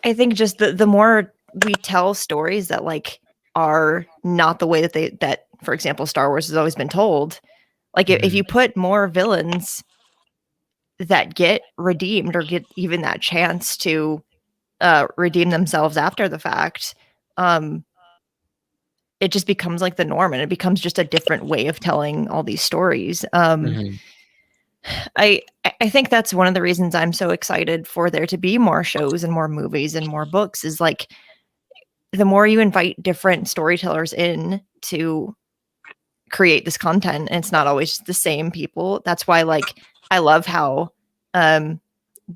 I think just the more we tell stories that like are not the way that for example Star Wars has always been told, like if you put more villains that get redeemed or get even that chance to redeem themselves after the fact, it just becomes like the norm and it becomes just a different way of telling all these stories. I think that's one of the reasons I'm so excited for there to be more shows and more movies and more books is like the more you invite different storytellers in to create this content and it's not always the same people. That's why like I love how Dave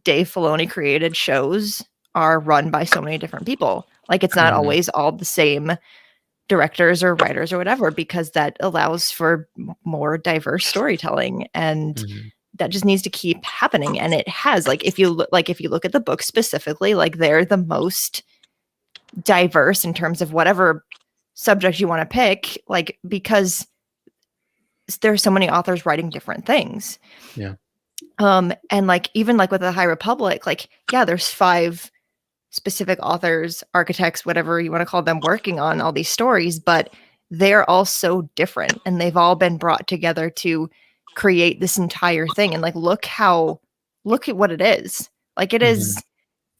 Filoni created shows are run by so many different people. Like it's not always all the same directors or writers or whatever, because that allows for more diverse storytelling and that just needs to keep happening. And it has, like, if you look at the book specifically, like they're the most diverse in terms of whatever subject you want to pick, like, because there's so many authors writing different things. Yeah. And like, even like with the High Republic, like, yeah, there's 5 specific authors, architects, whatever you want to call them, working on all these stories, but they're all so different and they've all been brought together to create this entire thing. And like, look at what it is. Like it is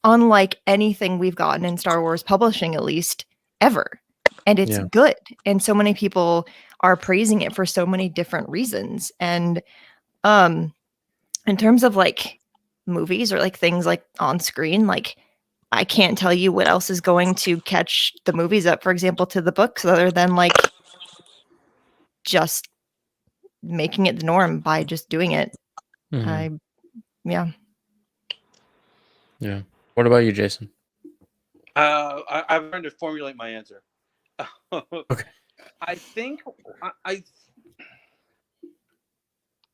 unlike anything we've gotten in Star Wars publishing, at least ever. And it's good. And so many people are praising it for so many different reasons. And in terms of like movies or like things like on screen, like I can't tell you what else is going to catch the movies up, for example, to the books, other than like just making it the norm by just doing it. Yeah. What about you, Jason? I'm trying to formulate my answer. Okay. I think I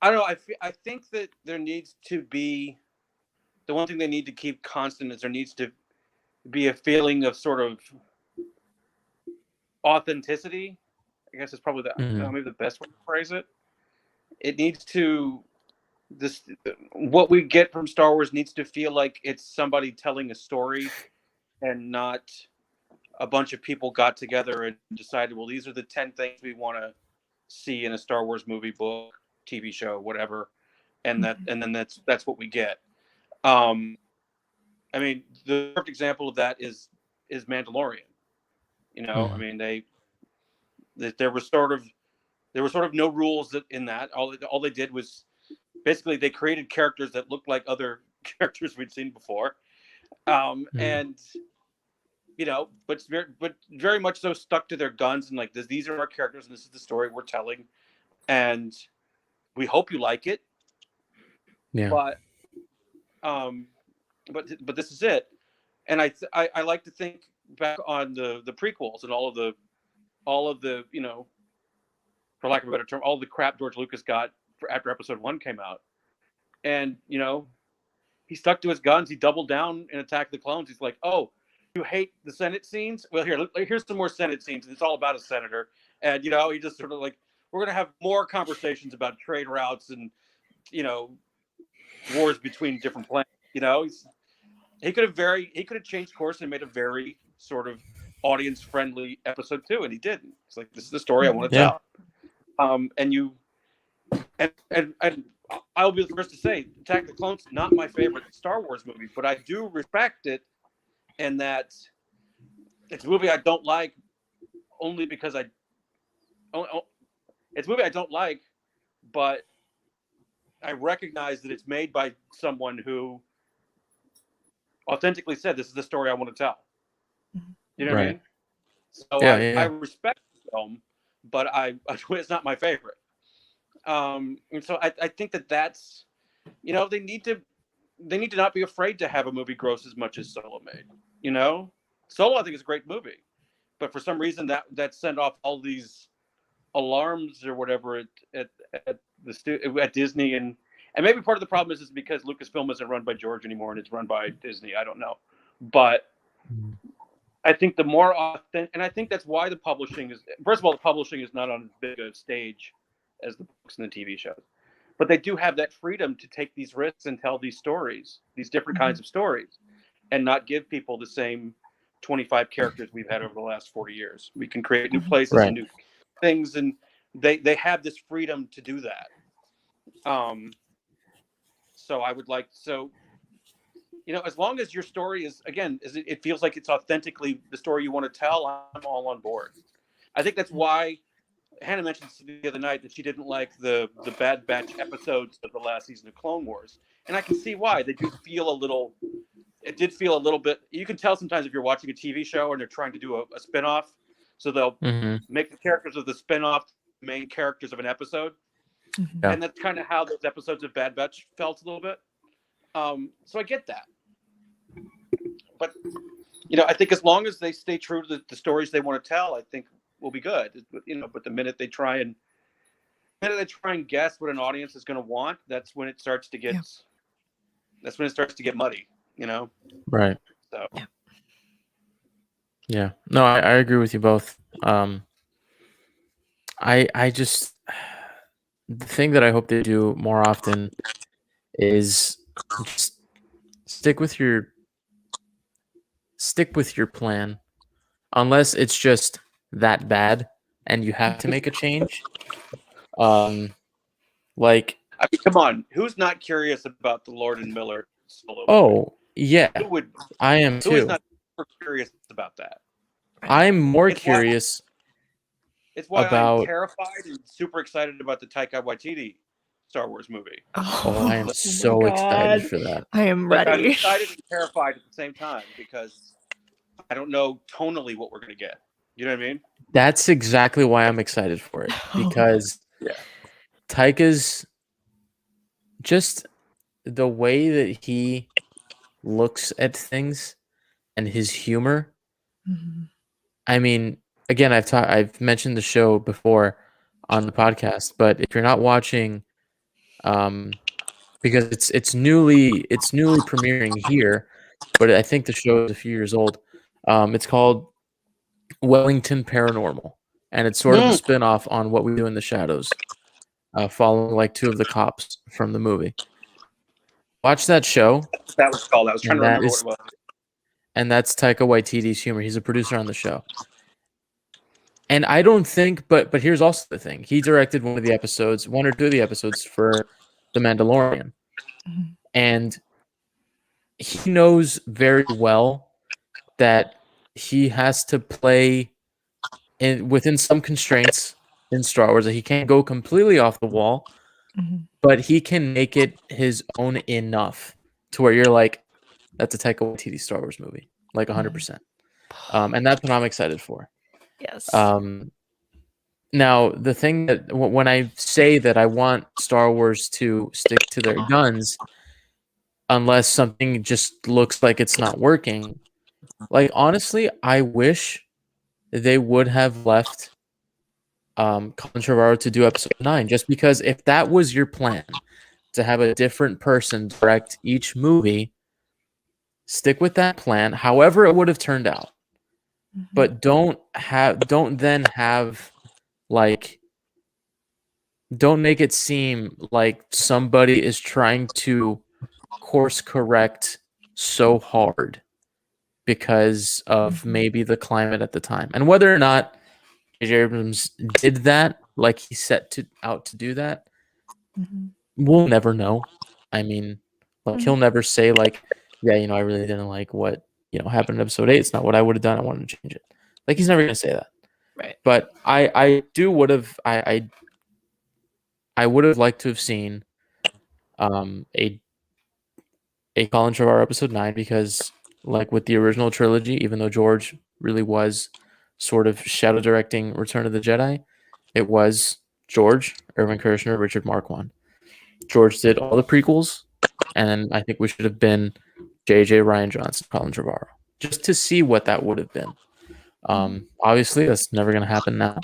don't know. I think that there needs to be the one thing they need to keep constant is there needs to be a feeling of sort of authenticity. I guess it's probably maybe the best way to phrase it. It needs to what we get from Star Wars needs to feel like it's somebody telling a story and not a bunch of people got together and decided, well, these are the 10 things we want to see in a Star Wars movie, book, TV show, whatever, and then that's what we get. I mean, the perfect example of that is Mandalorian. You know, I mean, there was sort of no rules in that. All they did was basically they created characters that looked like other characters we'd seen before, and you know, but very much so stuck to their guns and like these are our characters and this is the story we're telling, and we hope you like it. Yeah. But this is it, and I like to think back on the prequels and all of the you know, for lack of a better term, all the crap George Lucas got after Episode 1 came out, and you know, he stuck to his guns. He doubled down in Attack of the Clones. He's like, oh, you hate the Senate scenes? Well, here's some more Senate scenes. It's all about a senator, and you know, he just sort of like, we're gonna have more conversations about trade routes and, you know, wars between different planets. You know, he could have changed course and made a very sort of audience friendly Episode 2, and he didn't. It's like, this is the story I want to tell. And I'll be the first to say, Attack of the Clones not my favorite Star Wars movie, but I do respect it, and that it's a movie I don't like only because it's a movie I don't like, but I recognize that it's made by someone who authentically said, this is the story I want to tell. You know what I mean? So I respect the film, but it's not my favorite. And so I think that's, you know, they need to not be afraid to have a movie gross as much as Solo made. You know, Solo I think is a great movie, but for some reason that sent off all these alarms or whatever at Disney, and maybe part of the problem is because Lucasfilm isn't run by George anymore and it's run by Disney. I don't know, but I think the more authentic, and I think that's why the publishing is, first of all, the publishing is not on as big a stage as the books and the TV shows, but they do have that freedom to take these risks and tell these stories, these different kinds of stories, and not give people the same 25 characters we've had over the last 40 years. We can create new places and new things, and they have this freedom to do that. So I would like, you know, as long as your story is, again, it feels like it's authentically the story you want to tell, I'm all on board. I think that's why Hannah mentioned the other night that she didn't like the Bad Batch episodes of the last season of Clone Wars, and I can see why. They do feel a little. It did feel a little bit. You can tell sometimes if you're watching a TV show and they're trying to do a spinoff, so they'll make the characters of the spinoff main characters of an episode, and that's kind of how those episodes of Bad Batch felt a little bit. So I get that, but you know, I think as long as they stay true to the stories they want to tell, I think we'll be good. You know, but the minute they try and guess what an audience is going to want, that's when it starts to get muddy. You know, right? So yeah, no, I agree with you both. I just, the thing that I hope they do more often is just stick with your plan, unless it's just that bad and you have to make a change. Like, I mean, come on, who's not curious about the Lord and Miller Solo? Oh yeah, I am who is too. not curious about that? I'm more curious. It's why I'm terrified and super excited about the Taika Waititi Star Wars movie. Oh, I am so excited for that. I am ready. I'm excited and terrified at the same time because I don't know tonally what we're going to get. You know what I mean? That's exactly why I'm excited for it, because Taika's just the way that he looks at things and his humor. I mean, again, I've mentioned the show before on the podcast, but if you're not watching, because it's newly premiering here, but I think the show is a few years old. It's called Wellington Paranormal, and it's sort of a spin-off on What We Do in the Shadows, following like two of the cops from the movie. Watch that show. That was called. I was trying to remember what it was. and that's Taika Waititi's humor. He's a producer on the show. And I don't think, but here's also the thing. He directed one or two of the episodes for The Mandalorian. Mhm. And he knows very well that he has to play within some constraints in Star Wars. That he can't go completely off the wall, Mhm. but he can make it his own enough to where you're like, that's a Taika Waititi Star Wars movie, like 100%. And that's what I'm excited for. Yes. Now, the thing that when I say that I want Star Wars to stick to their guns, unless something just looks like it's not working, like honestly, I wish they would have left Colin Trevorrow to do episode 9, just because if that was your plan to have a different person direct each movie, stick with that plan, however it would have turned out. But don't then have like, don't make it seem like somebody is trying to course correct so hard because of maybe the climate at the time. And whether or not J.J. Abrams did that, like he set out to do that, we'll never know. I mean, like he'll never say like, yeah, I really didn't like what, happened in episode 8. It's not what I would have done. I wanted to change it. Like he's never going to say that. Right. But I would have liked to have seen a Colin Trevorrow episode 9, because like with the original trilogy, even though George really was sort of shadow directing Return of the Jedi, it was George, Irvin Kershner, Richard Marquand. George did all the prequels, and then I think we should have been J.J. Rian Johnson, Colin Trevorrow, just to see what that would have been. Obviously, that's never going to happen now.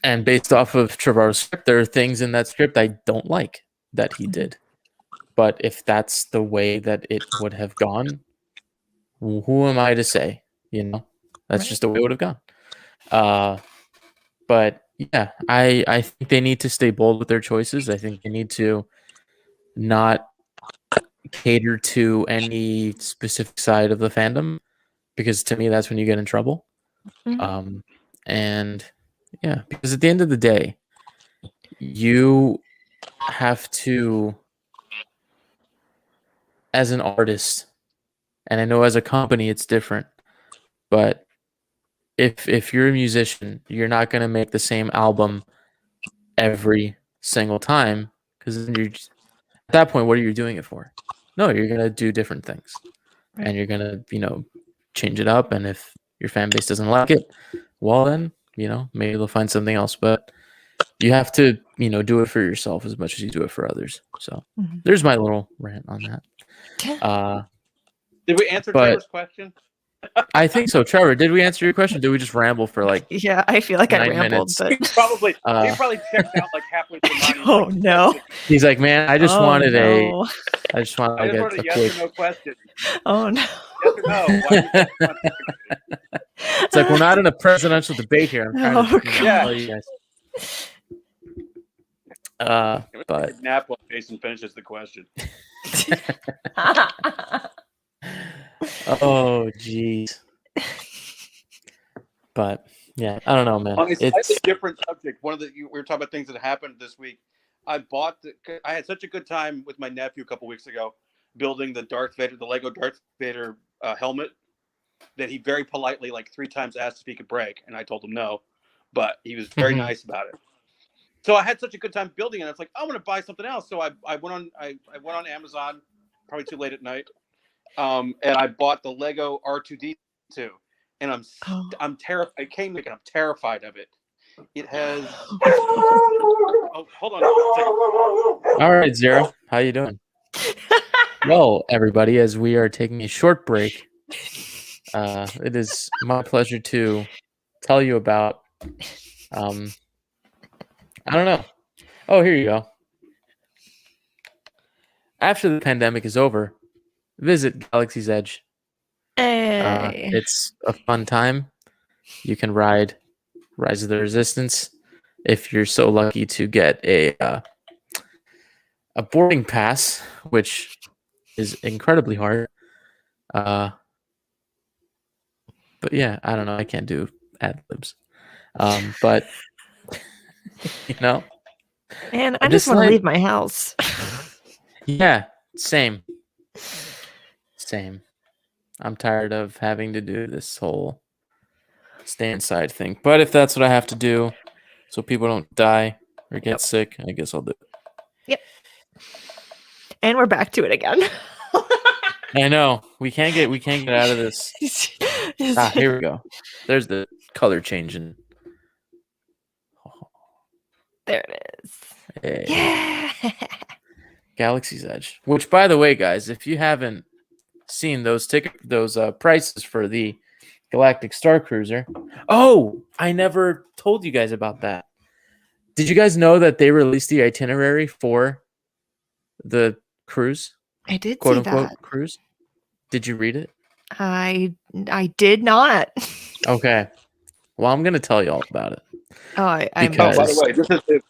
And based off of Trevorrow's script, there are things in that script I don't like that he did. But if that's the way that it would have gone, who am I to say? That's just the way it would have gone. But yeah, I think they need to stay bold with their choices. I think they need to not cater to any specific side of the fandom, because to me, that's when you get in trouble. And yeah, because at the end of the day, you have to, as an artist, and I know as a company it's different, but if you're a musician, you're not going to make the same album every single time, because then at that point, what are you doing it for? No, you're going to do different things. Right. And you're going to, change it up. And if your fan base doesn't like it, well then, maybe they'll find something else. But you have to, do it for yourself as much as you do it for others. So there's my little rant on that. Did we answer Trevor's question? I think so. Trevor, did we answer your question? Did we just ramble for like? Yeah, I feel like I rambled, minutes? but he probably checked out like halfway through mine. Oh no! He's like, man, I just wanted a yes or no question. Oh no! Yes or no? It's like we're not in a presidential debate here. I'm trying to tell you guys. But nap while Jason finishes the question. Oh jeez. But yeah, I don't know, man. On a slightly different subject, we were talking about things that happened this week. I had such a good time with my nephew a couple weeks ago building the Lego Darth Vader helmet, that he very politely, like 3 times, asked if he could break, and I told him no, but he was very nice about it. So I had such a good time building it. I was like, I'm going to buy something else. So I went on Amazon, probably too late at night, and I bought the Lego R2D2, and I'm terrified. I came and I'm terrified of it. It has. Oh, hold on a second. All right, Zero, how you doing? Well, everybody, as we are taking a short break, it is my pleasure to tell you about. I don't know. Oh, here you go. After the pandemic is over, visit Galaxy's Edge. Hey. It's a fun time. You can ride Rise of the Resistance if you're so lucky to get a boarding pass, which is incredibly hard. But yeah, I don't know. I can't do ad libs. But you know, Man, I this just want to night- leave my house. yeah, same. I'm tired of having to do this whole stay inside thing. But if that's what I have to do, so people don't die or get sick, I guess I'll do it. Yep. And we're back to it again. I know we can't get out of this. Here we go. There's the color changing. There it is. Hey. Yeah. Galaxy's Edge. Which, by the way, guys, if you haven't seen those prices for the Galactic Star Cruiser, I never told you guys about that. Did you guys know that they released the itinerary for the cruise? I did Quote see unquote that. cruise. Did you read it? I did not. Okay. Well, I'm gonna tell you all about it. I'm Because- By the way, this is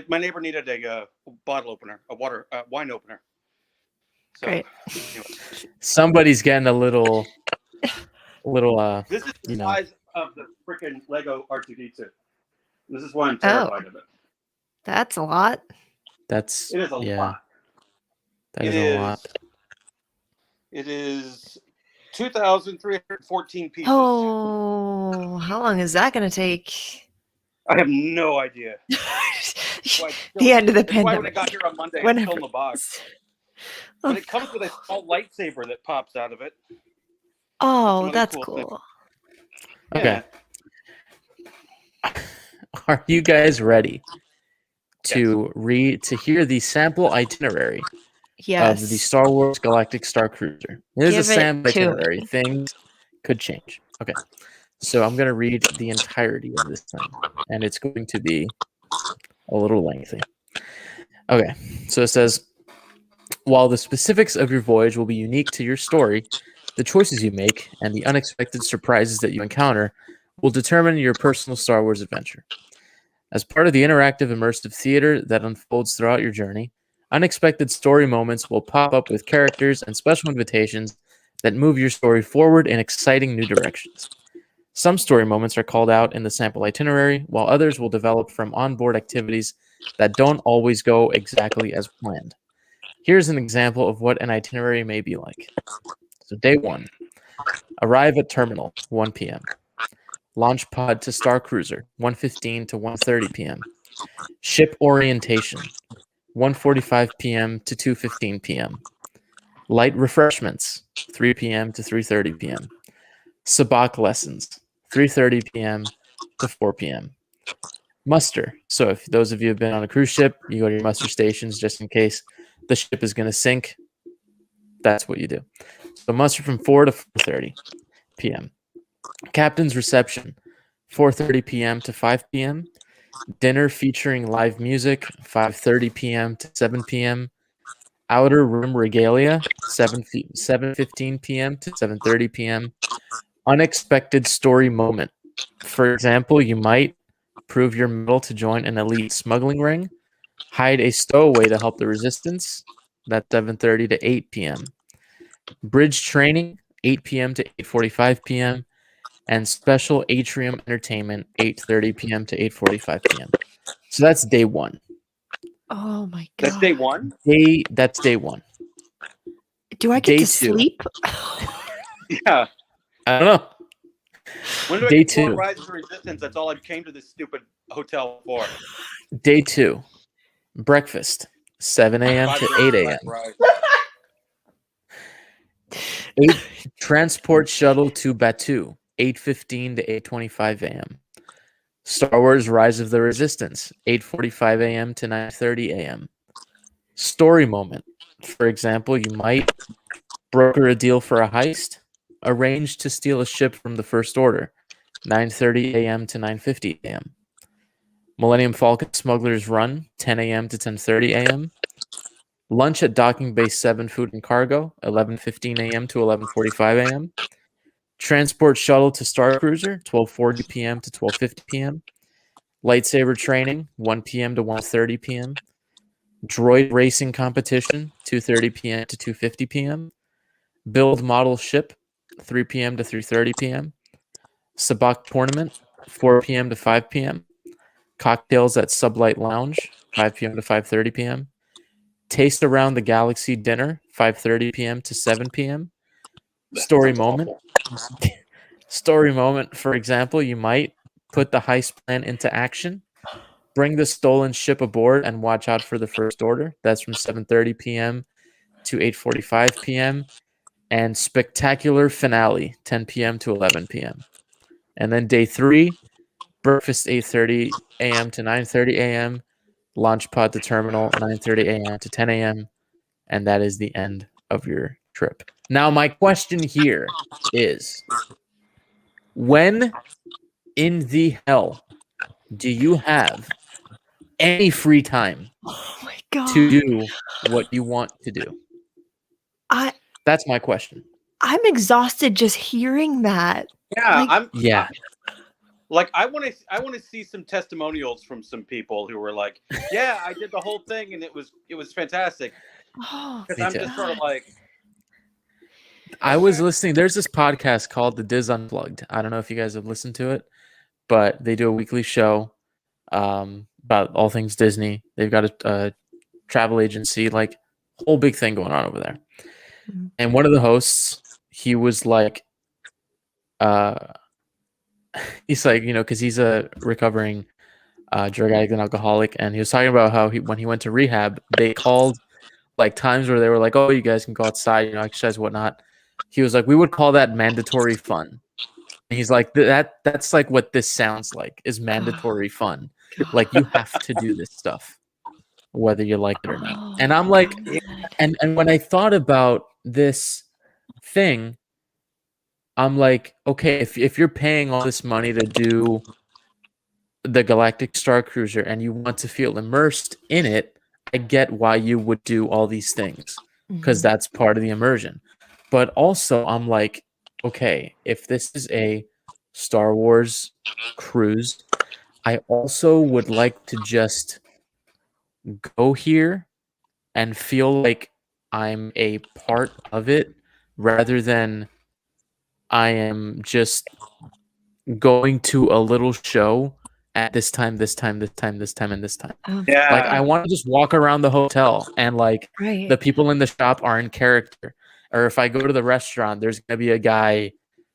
my neighbor needed a bottle opener, wine opener. So, Great. anyway. Somebody's getting a little. This is the You know. size of the freaking Lego R2D2. This is why I'm terrified of it. That's a lot. That's It is a lot. That is a lot. It is 2,314 pieces. Oh, how long is that going to take? I have no idea. The end of the That's why when I pandemic. got here on Monday, Whenever. it's still in the box. But it comes with a small lightsaber that pops out of it. Oh, Another that's cool thing. cool. Okay. Are you guys ready to hear the sample itinerary Yes. of the Star Wars Galactic Star Cruiser? It is a Give it sample to itinerary. me. Things could change. Okay. So I'm going to read the entirety of this thing, and it's going to be a little lengthy. Okay. So it says, while the specifics of your voyage will be unique to your story, the choices you make and the unexpected surprises that you encounter will determine your personal Star Wars adventure. As part of the interactive immersive theater that unfolds throughout your journey, unexpected story moments will pop up with characters and special invitations that move your story forward in exciting new directions. Some story moments are called out in the sample itinerary, while others will develop from onboard activities that don't always go exactly as planned. Here's an example of what an itinerary may be like. So day 1, arrive at terminal, 1 p.m. Launch pod to Star Cruiser, 1:15 to 1:30 p.m. Ship orientation, 1:45 p.m. to 2:15 p.m. Light refreshments, 3 p.m. to 3:30 p.m. Sabacc lessons, 3:30 p.m. to 4 p.m. Muster. So if those of you have been on a cruise ship, you go to your muster stations just in case the ship is going to sink. That's what you do. So muster from 4 to 4:30 p.m. Captain's reception, 4:30 p.m. to 5 p.m. Dinner featuring live music, 5:30 p.m. to 7 p.m. Outer room regalia, 7:15 p.m. to 7:30 p.m. Unexpected story moment. For example, you might prove your mettle to join an elite smuggling ring, hide a stowaway to help the resistance. That's 7:30 to 8 p.m. Bridge training, 8 p.m. to 8:45 p.m. and special atrium entertainment, 8:30 p.m. to 8:45 p.m. So that's day 1. Oh my god. That's day 1? That's day 1. Do I get Day to 2. sleep? Yeah. I don't know. When do I Day explore 2. Rise of Resistance? That's all I came to this stupid hotel for. Day 2. Breakfast, 7 a.m. to 8 a.m. Right. 8 transport shuttle to Batuu, 8:15 to 8:25 a.m. Star Wars Rise of the Resistance, 8:45 a.m. to 9:30 a.m. Story moment. For example, you might broker a deal for a heist, arrange to steal a ship from the First Order, 9:30 a.m. to 9:50 a.m. Millennium Falcon Smuggler's Run, 10 a.m. to 10:30 a.m. Lunch at Docking Base 7 Food and Cargo, 11:15 a.m. to 11:45 a.m. Transport Shuttle to Star Cruiser, 12:40 p.m. to 12:50 p.m. Lightsaber Training, 1 p.m. to 1:30 p.m. Droid Racing Competition, 2:30 p.m. to 2:50 p.m. Build Model Ship, 3 p.m. to 3:30 p.m. Sabak Tournament, 4 p.m. to 5 p.m. Cocktails at Sublight Lounge, 5 p.m. to 5:30 p.m. Taste Around the Galaxy Dinner, 5:30 p.m. to 7 p.m. Story Moment. Story Moment, for example, you might put the heist plan into action. Bring the stolen ship aboard and watch out for the First Order. That's from 7:30 p.m. to 8:45 p.m. And Spectacular Finale, 10 p.m. to 11 p.m. And then day 3, breakfast 8:30 a.m. to 9:30 a.m. Launch pod to terminal 9:30 a.m. to 10 a.m. And that is the end of your trip. Now, my question here is, when in the hell do you have any free time Oh my god. to do what you want to do? That's my question. I'm exhausted just hearing that. Yeah, Yeah. I want to see some testimonials from some people who were like, "Yeah, I did the whole thing and it was fantastic." Oh, Because Me I'm too. just sort of like, I was listening. There's this podcast called The Diz Unplugged. I don't know if you guys have listened to it, but they do a weekly show about all things Disney. They've got a travel agency, like whole big thing going on over there. Mhm. And one of the hosts, he was like, he's like, because he's a recovering drug addict and alcoholic, and he was talking about how when he went to rehab, they called like times where they were like, "Oh, you guys can go outside, exercise, whatnot." He was like, "We would call that mandatory fun." And he's like, "That's like what this sounds like, is mandatory fun. Like you have to do this stuff, whether you like it or not." And I'm like, and when I thought about this thing, I'm like, okay, if you're paying all this money to do the Galactic Star Cruiser and you want to feel immersed in it, I get why you would do all these things, because that's part of the immersion. But also, I'm like, okay, if this is a Star Wars cruise, I also would like to just go here and feel like I'm a part of it, rather than I am just going to a little show at this time, this time, this time, this time, and this time. yeah, Like I want to just walk around the hotel and like right. the people in the shop are in character. Or if I go to the restaurant, there's gonna be a guy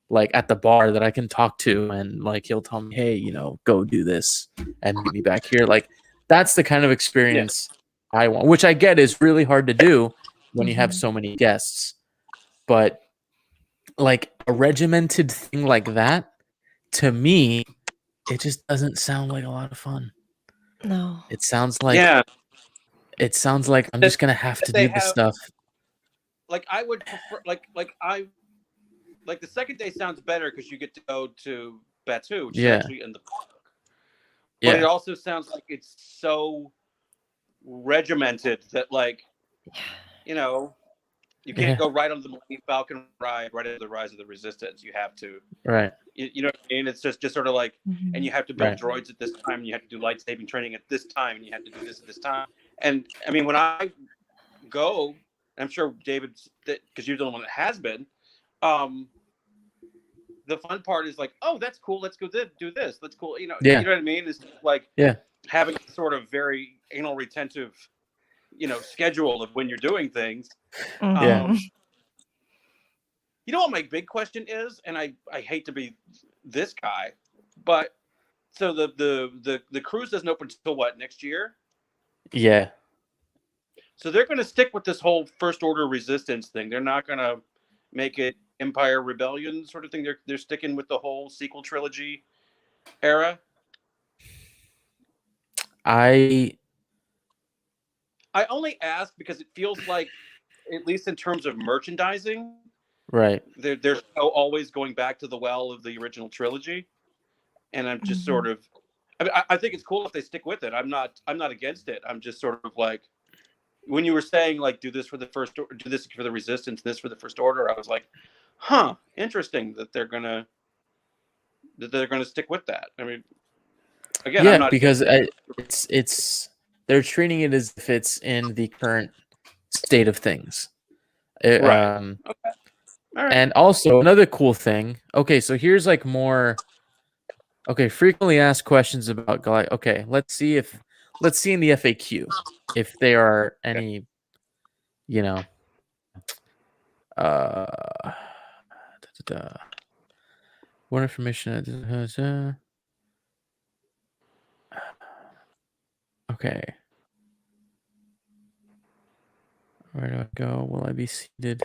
like at the bar that I can talk to, and like he'll tell me, "Hey, go do this and meet me back here." Like that's the kind of experience I want, which I get is really hard to do when you have so many guests. But like a regimented thing like that, to me, it just doesn't sound like a lot of fun. No. It sounds like I'm just gonna have to do this stuff. Like I would prefer, like the second day sounds better because you get to go to Batu, which is actually in the park. But it also sounds like it's so regimented that, like, you can't go right on the Millennium Falcon ride, right into the Rise of the Resistance. You have to, right. You know what I mean? It's just sort of like, and you have to build droids at this time, and you have to do lightsabing training at this time, and you have to do this at this time. And I mean, when I go, I'm sure David, because you're the one that has been, the fun part is like, oh, that's cool. Let's go do this. That's cool. You know what I mean? It's like having a sort of very anal retentive, schedule of when you're doing things. You know what my big question is, and I hate to be this guy, but so the cruise doesn't open until what, next year? Yeah. So they're going to stick with this whole First Order Resistance thing. They're not going to make it Empire Rebellion sort of thing. They're sticking with the whole sequel trilogy era. I only ask because it feels like, at least in terms of merchandising, right, they're always going back to the well of the original trilogy, and I'm just sort of, I think it's cool if they stick with it. I'm not against it. I'm just sort of like, when you were saying like, do this for the Resistance, this for the First Order, I was like, huh, interesting that they're gonna stick with that. I mean, again, I'm not because it's they're treating it as if it's in the current state of things. Right. Okay. All right. And also another cool thing. Okay, so here's like more. Okay, frequently asked questions about Okay, let's see in the FAQ if there are any, you know, what information? Okay. Where do I go? Will I be seated?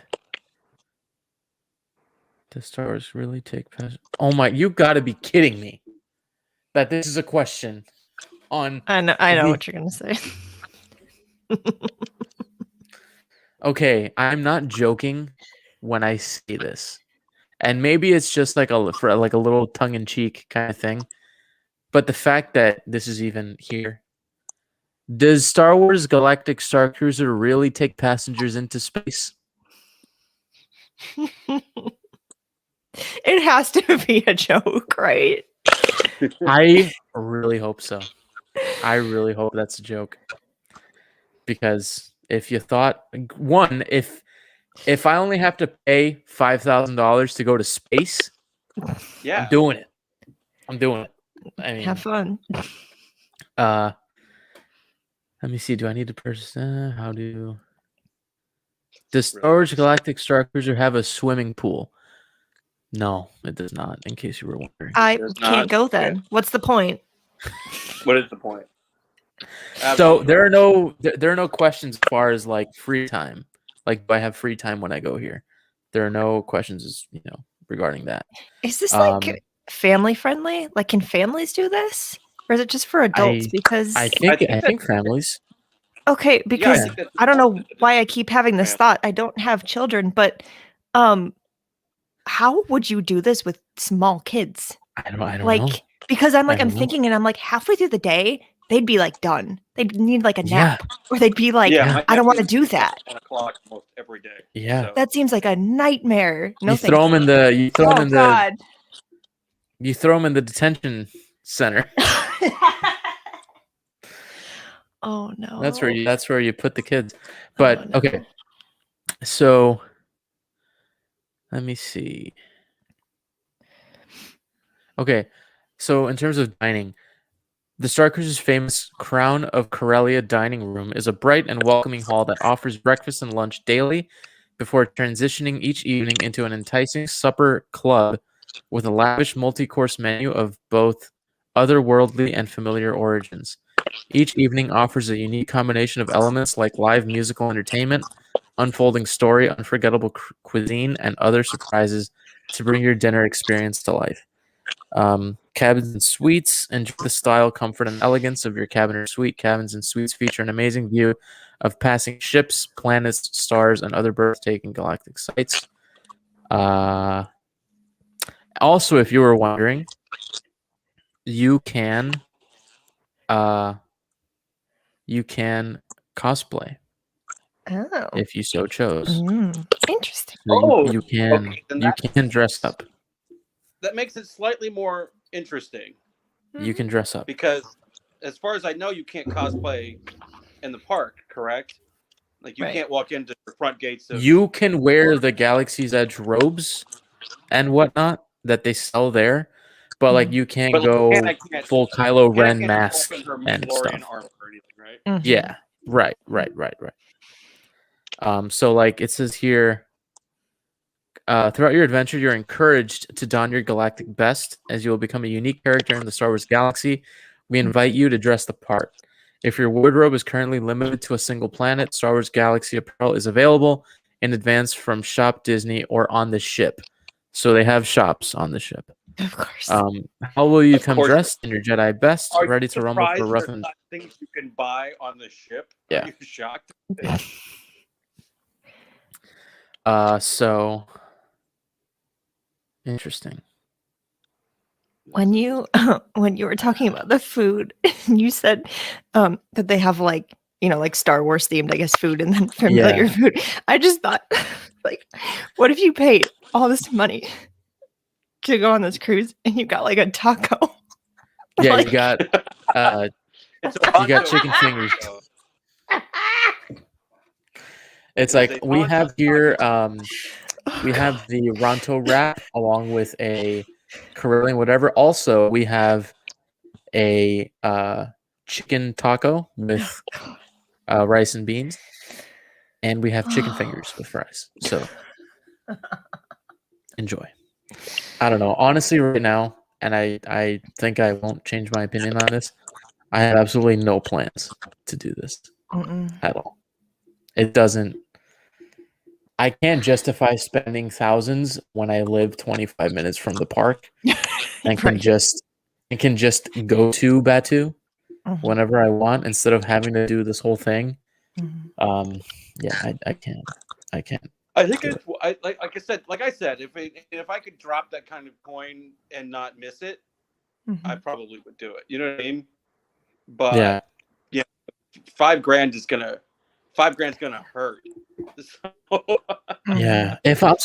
Does Star Wars really take passion? Oh my! You got to be kidding me! That this is a question on. I know what you're gonna say. Okay, I'm not joking when I say this, and maybe it's just like a little tongue in cheek kind of thing. But the fact that this is even here. Does Star Wars Galactic Star Cruiser really take passengers into space? It has to be a joke, right? I really hope so. I really hope that's a joke. Because if you thought if I only have to pay $5,000 to go to space, Yeah. I'm doing it. I mean, Have fun. Let me see. Do I need to purchase? Does Star Wars Galactic Star Cruiser have a swimming pool? No, it does not. In case you were wondering, I There's can't not. go then. Okay. What's the point? What is the point? so Absolutely. there are no questions as far as like free time. Like, do I have free time when I go here? There are no questions, regarding that. Is this like family friendly? Like, can families do this, or is it just for adults? Because I think families. okay, because I don't know why I keep having this thought. I don't have children, but how would you do this with small kids? I don't like know. Because I'm don't know. thinking, and I'm like, halfway through the day they'd be like done. They'd need like a nap, or they'd be like, I don't want to do that. 1 o'clock almost every day. Yeah, so. That seems like a nightmare. No, you throw them in the you throw them in the detention center. Oh no. That's where you put the kids. But okay. So let me see. Okay. So in terms of dining, the Star Cruiser's famous Crown of Corellia dining room is a bright and welcoming hall that offers breakfast and lunch daily before transitioning each evening into an enticing supper club with a lavish multi-course menu of both otherworldly and familiar origins. Each evening offers a unique combination of elements like live musical entertainment, unfolding story, unforgettable cuisine, and other surprises to bring your dinner experience to life. Cabins and suites. Enjoy the style, comfort, and elegance of your cabin or suite. Cabins and suites feature an amazing view of passing ships, planets, stars, and other breathtaking galactic sights. Also, if you were wondering, you can cosplay. Oh. If you so chose. Interesting. So you can dress up. That makes it slightly more interesting. You can dress up. Because as far as I know, you can't cosplay in the park, correct? Like you can't walk into the front gates of... You can wear the Galaxy's Edge robes and whatnot that they sell there, but like you can't go full Kylo Ren mask and stuff. Armor or anything, right? Yeah. Right. So like it says here, throughout your adventure, you're encouraged to don your galactic best as you will become a unique character in the Star Wars galaxy. We invite you to dress the part. If your wardrobe is currently limited to a single planet, Star Wars Galaxy apparel is available in advance from Shop Disney or on the ship. So they have shops on the ship. Of course. How will you come dressed in your Jedi best, ready to rumble for rough and... things you can buy on the ship? Yeah. Are you shocked? So interesting. When you were talking about the food, you said that they have like Star Wars themed, I guess, food and then familiar food. I just thought, like, what if you paid all this money to go on this cruise and you got like a taco? Yeah, like... you got chicken fingers. It's like we have here We have the Ronto wrap along with a Carillion whatever. Also, we have a chicken taco with rice and beans, and we have chicken fingers with fries. So enjoy. I don't know. Honestly, right now, and I think I won't change my opinion on this. I have absolutely no plans to do this at all. It doesn't. I can't justify spending thousands when I live 25 minutes from the park and can just go to Batu whenever I want instead of having to do this whole thing. Yeah, I can't. I can't. I think it's like I said, if I could drop that kind of coin and not miss it, I probably would do it. You know what I mean? But yeah, $5,000 is gonna hurt. So, yeah. If I'm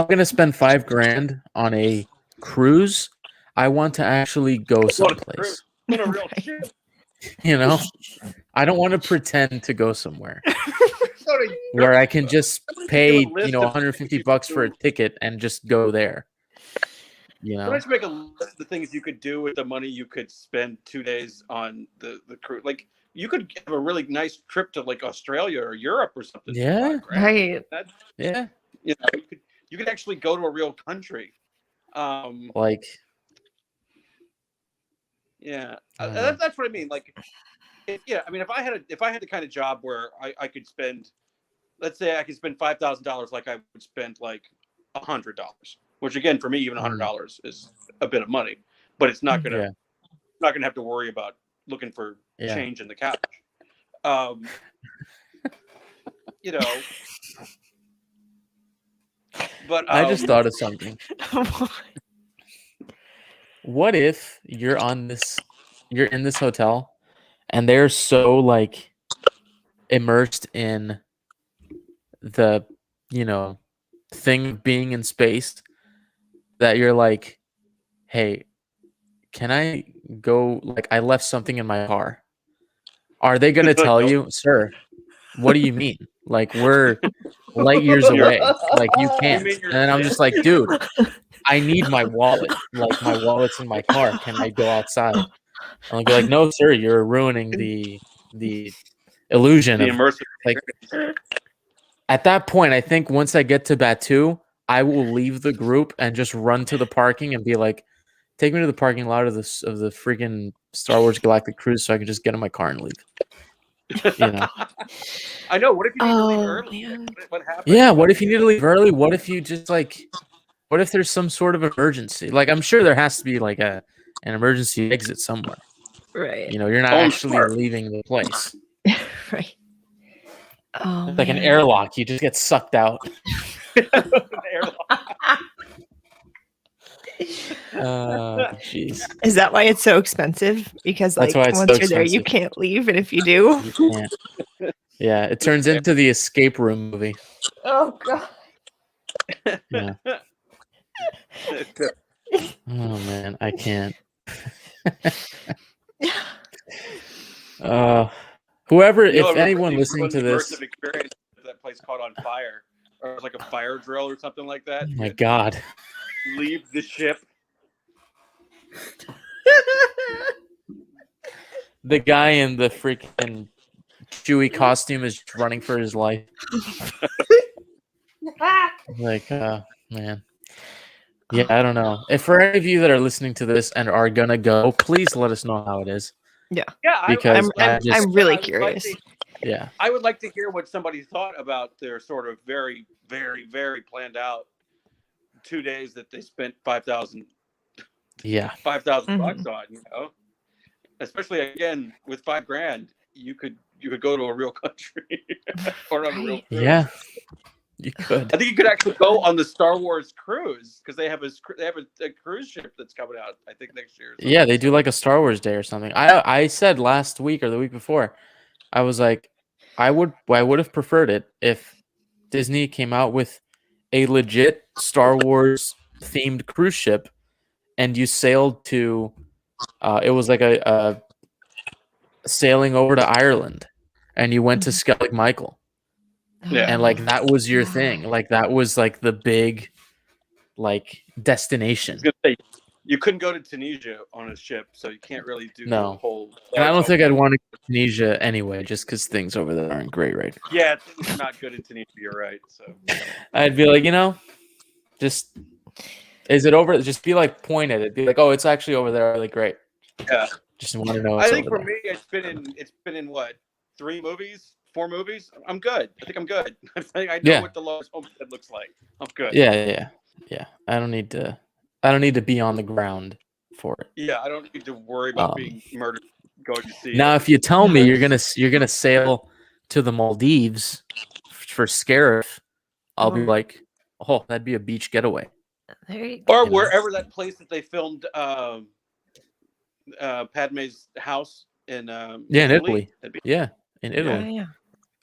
gonna spend $5,000 on a cruise, I want to actually go someplace. on a real ship. You know, I don't want to pretend to go somewhere where I can just pay, $150 for a ticket and just go there. You know, let's make a list of the things you could do with the money you could spend 2 days on the cruise. Like, you could have a really nice trip to like Australia or Europe or something. Yeah, right. Yeah, you could actually go to a real country. Like, yeah, that's what I mean. Like, if I had the kind of job where I could spend, let's say I could spend $5,000 like I would spend like $100, which again for me even $100 is a bit of money, but it's not gonna have to worry about looking for change in the couch. But I just thought of something. What if you're in this hotel and they're so like immersed in the thing of being in space that you're like, hey, can I go, like, I left something in my car? Are they gonna tell you, sir, what do you mean? Like, we're light years away. Like, you can't. And then I'm just like, dude, I need my wallet. Like, my wallet's in my car. Can I go outside? And I'll be like, no, sir, you're ruining the illusion. The immersive. Like, at that point, I think once I get to Batu, I will leave the group and just run to the parking and be like, take me to the parking lot of the freaking Star Wars Galactic Cruise so I can just get in my car and leave. I know. What if you need to leave early? What happens? Yeah, what if you need to leave early? What if you just what if there's some sort of emergency? Like, I'm sure there has to be like an emergency exit somewhere. Right. You're not actually leaving the place. Right. Oh, it's like an airlock. You just get sucked out. Jeez. Is that why it's so expensive? Because once you're there, you can't leave, and if you do, you can't. Yeah, it turns into the escape room movie. Oh god. Yeah. Oh man, I can't. Whoever, if anyone listening to this, experience that place caught on fire, or like a fire drill or something like that. Oh my god. Leave the ship. The guy in the freaking Chewie costume is running for his life. Like, man. Yeah, I don't know. If for any of you that are listening to this and are gonna go, please let us know how it is. Yeah. Because I'm really curious. Yeah. I would like to hear what somebody thought about their sort of very, very, very planned out 2 days that they spent $5,000 bucks on, especially again with $5,000, you could go to a real country or on a real cruise. Yeah, you could. I think you could actually go on the Star Wars cruise because they have a cruise ship that's coming out, I think, next year. Yeah, they do like a Star Wars Day or something. I said last week or the week before, I was like, I would have preferred it if Disney came out with a legit Star Wars themed cruise ship and you sailed to it was like a sailing over to Ireland and you went to Skellig Michael Yeah. And like that was your thing. Like that was like the big like destination. I was gonna say, you couldn't go to Tunisia on a ship, so you can't really do the whole. And I don't think I'd want to go to Tunisia anyway, just because things over there aren't great right now. Yeah, things are not good in Tunisia. You're right. So I'd be like, just is it over? Just be like point at it. Be like, oh, it's actually over there. Like, great. Yeah. Just want to know. I think for me, it's been in what, 4 movies. I'm good. I think I'm good. I know what the lowest homestead looks like. I'm good. Yeah. I don't need to be on the ground for it. Yeah, I don't need to worry about being murdered going to see. Now, if you tell me you're gonna sail to the Maldives for Scarif, I'll be like, oh, that'd be a beach getaway. There you go. Or wherever that place that they filmed Padme's house in in Italy. In Italy. Yeah.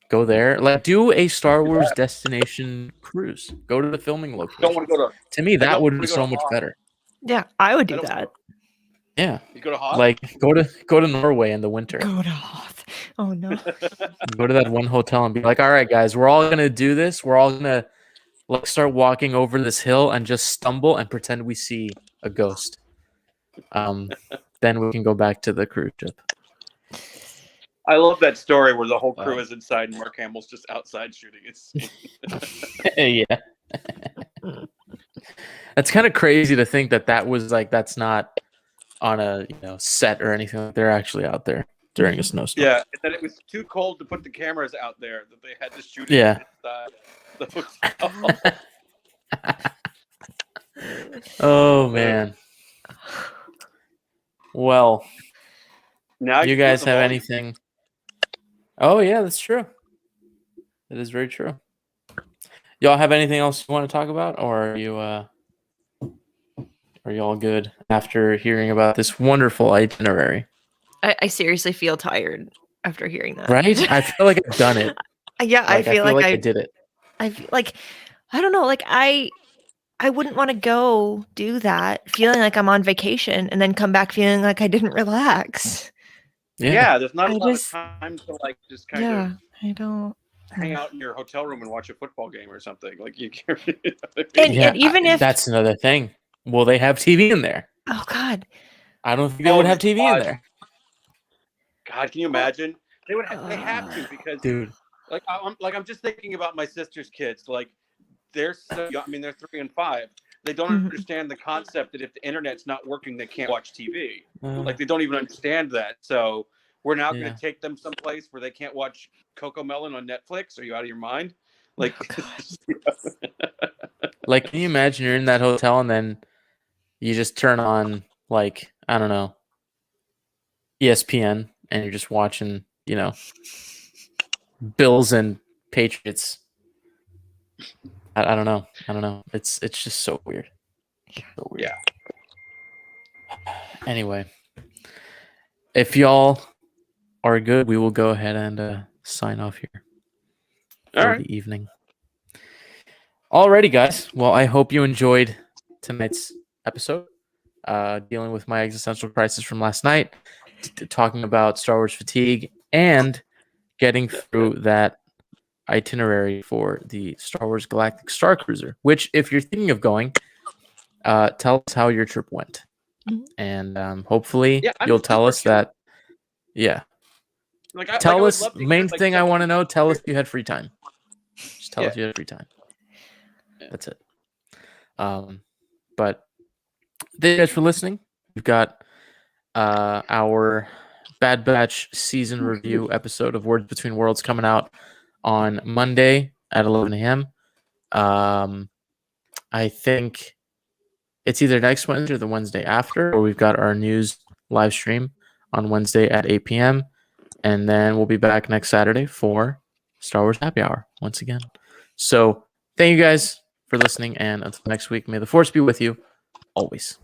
Go there. Like, do a Star Wars destination cruise. Go to the filming location. Don't want to go to me, that would be so much better. Yeah, I would do that. Yeah. You go to Hoth? Like go to Norway in the winter. Go to Hoth. Oh no. Go to that one hotel and be like, all right, guys, we're all gonna do this. We're all gonna like start walking over this hill and just stumble and pretend we see a ghost. Then we can go back to the cruise ship. I love that story where the whole crew is inside and Mark Hamill's just outside shooting it. Yeah. That's kind of crazy to think that was like that's not on a set or anything. They're actually out there during a snowstorm. Yeah, and that it was too cold to put the cameras out there that they had to shoot it inside the hotel. Oh man. Well, now you guys have anything? Oh yeah, that's true. That is very true. Y'all have anything else you want to talk about, or are you all good after hearing about this wonderful itinerary? I seriously feel tired after hearing that. Right? I feel like I've done it. Yeah, I feel like I did it. I feel like I don't know, like I wouldn't want to go do that feeling like I'm on vacation and then come back feeling like I didn't relax. Yeah, there's not a lot of time to like just kind of I don't hang out in your hotel room and watch a football game or something. Like you can't. And even if that's another thing. Will they have TV in there? Oh God. I don't think they would have TV in there. God, can you imagine? They would. They have to because, dude. I'm just thinking about my sister's kids. Like, they're so young. I mean, they're 3 and 5. They don't understand the concept that if the internet's not working, they can't watch TV. Like, they don't even understand that. So we're now going to take them someplace where they can't watch Coco Melon on Netflix. Are you out of your mind? Like, like, can you imagine you're in that hotel and then you just turn on, like, I don't know, ESPN, and you're just watching, Bills and Patriots. I don't know. It's just so weird. So weird. Yeah. Anyway, if y'all are good, we will go ahead and sign off here for the evening. Alrighty, guys. Well, I hope you enjoyed tonight's episode, dealing with my existential crisis from last night, talking about Star Wars fatigue, and getting through that itinerary for the Star Wars Galactic Star Cruiser, which, if you're thinking of going, tell us how your trip went. And hopefully you'll tell us that. Yeah. Tell us, main thing I want to know, tell us you had free time. Just tell us you had free time. That's it. But thank you guys for listening. We've got our Bad Batch season review episode of Words Between Worlds coming out on Monday at 11 a.m. I think it's either next Wednesday or the Wednesday after, or we've got our news live stream on Wednesday at 8 p.m. And then we'll be back next Saturday for Star Wars Happy Hour once again. So thank you guys for listening, and until next week, may the Force be with you always.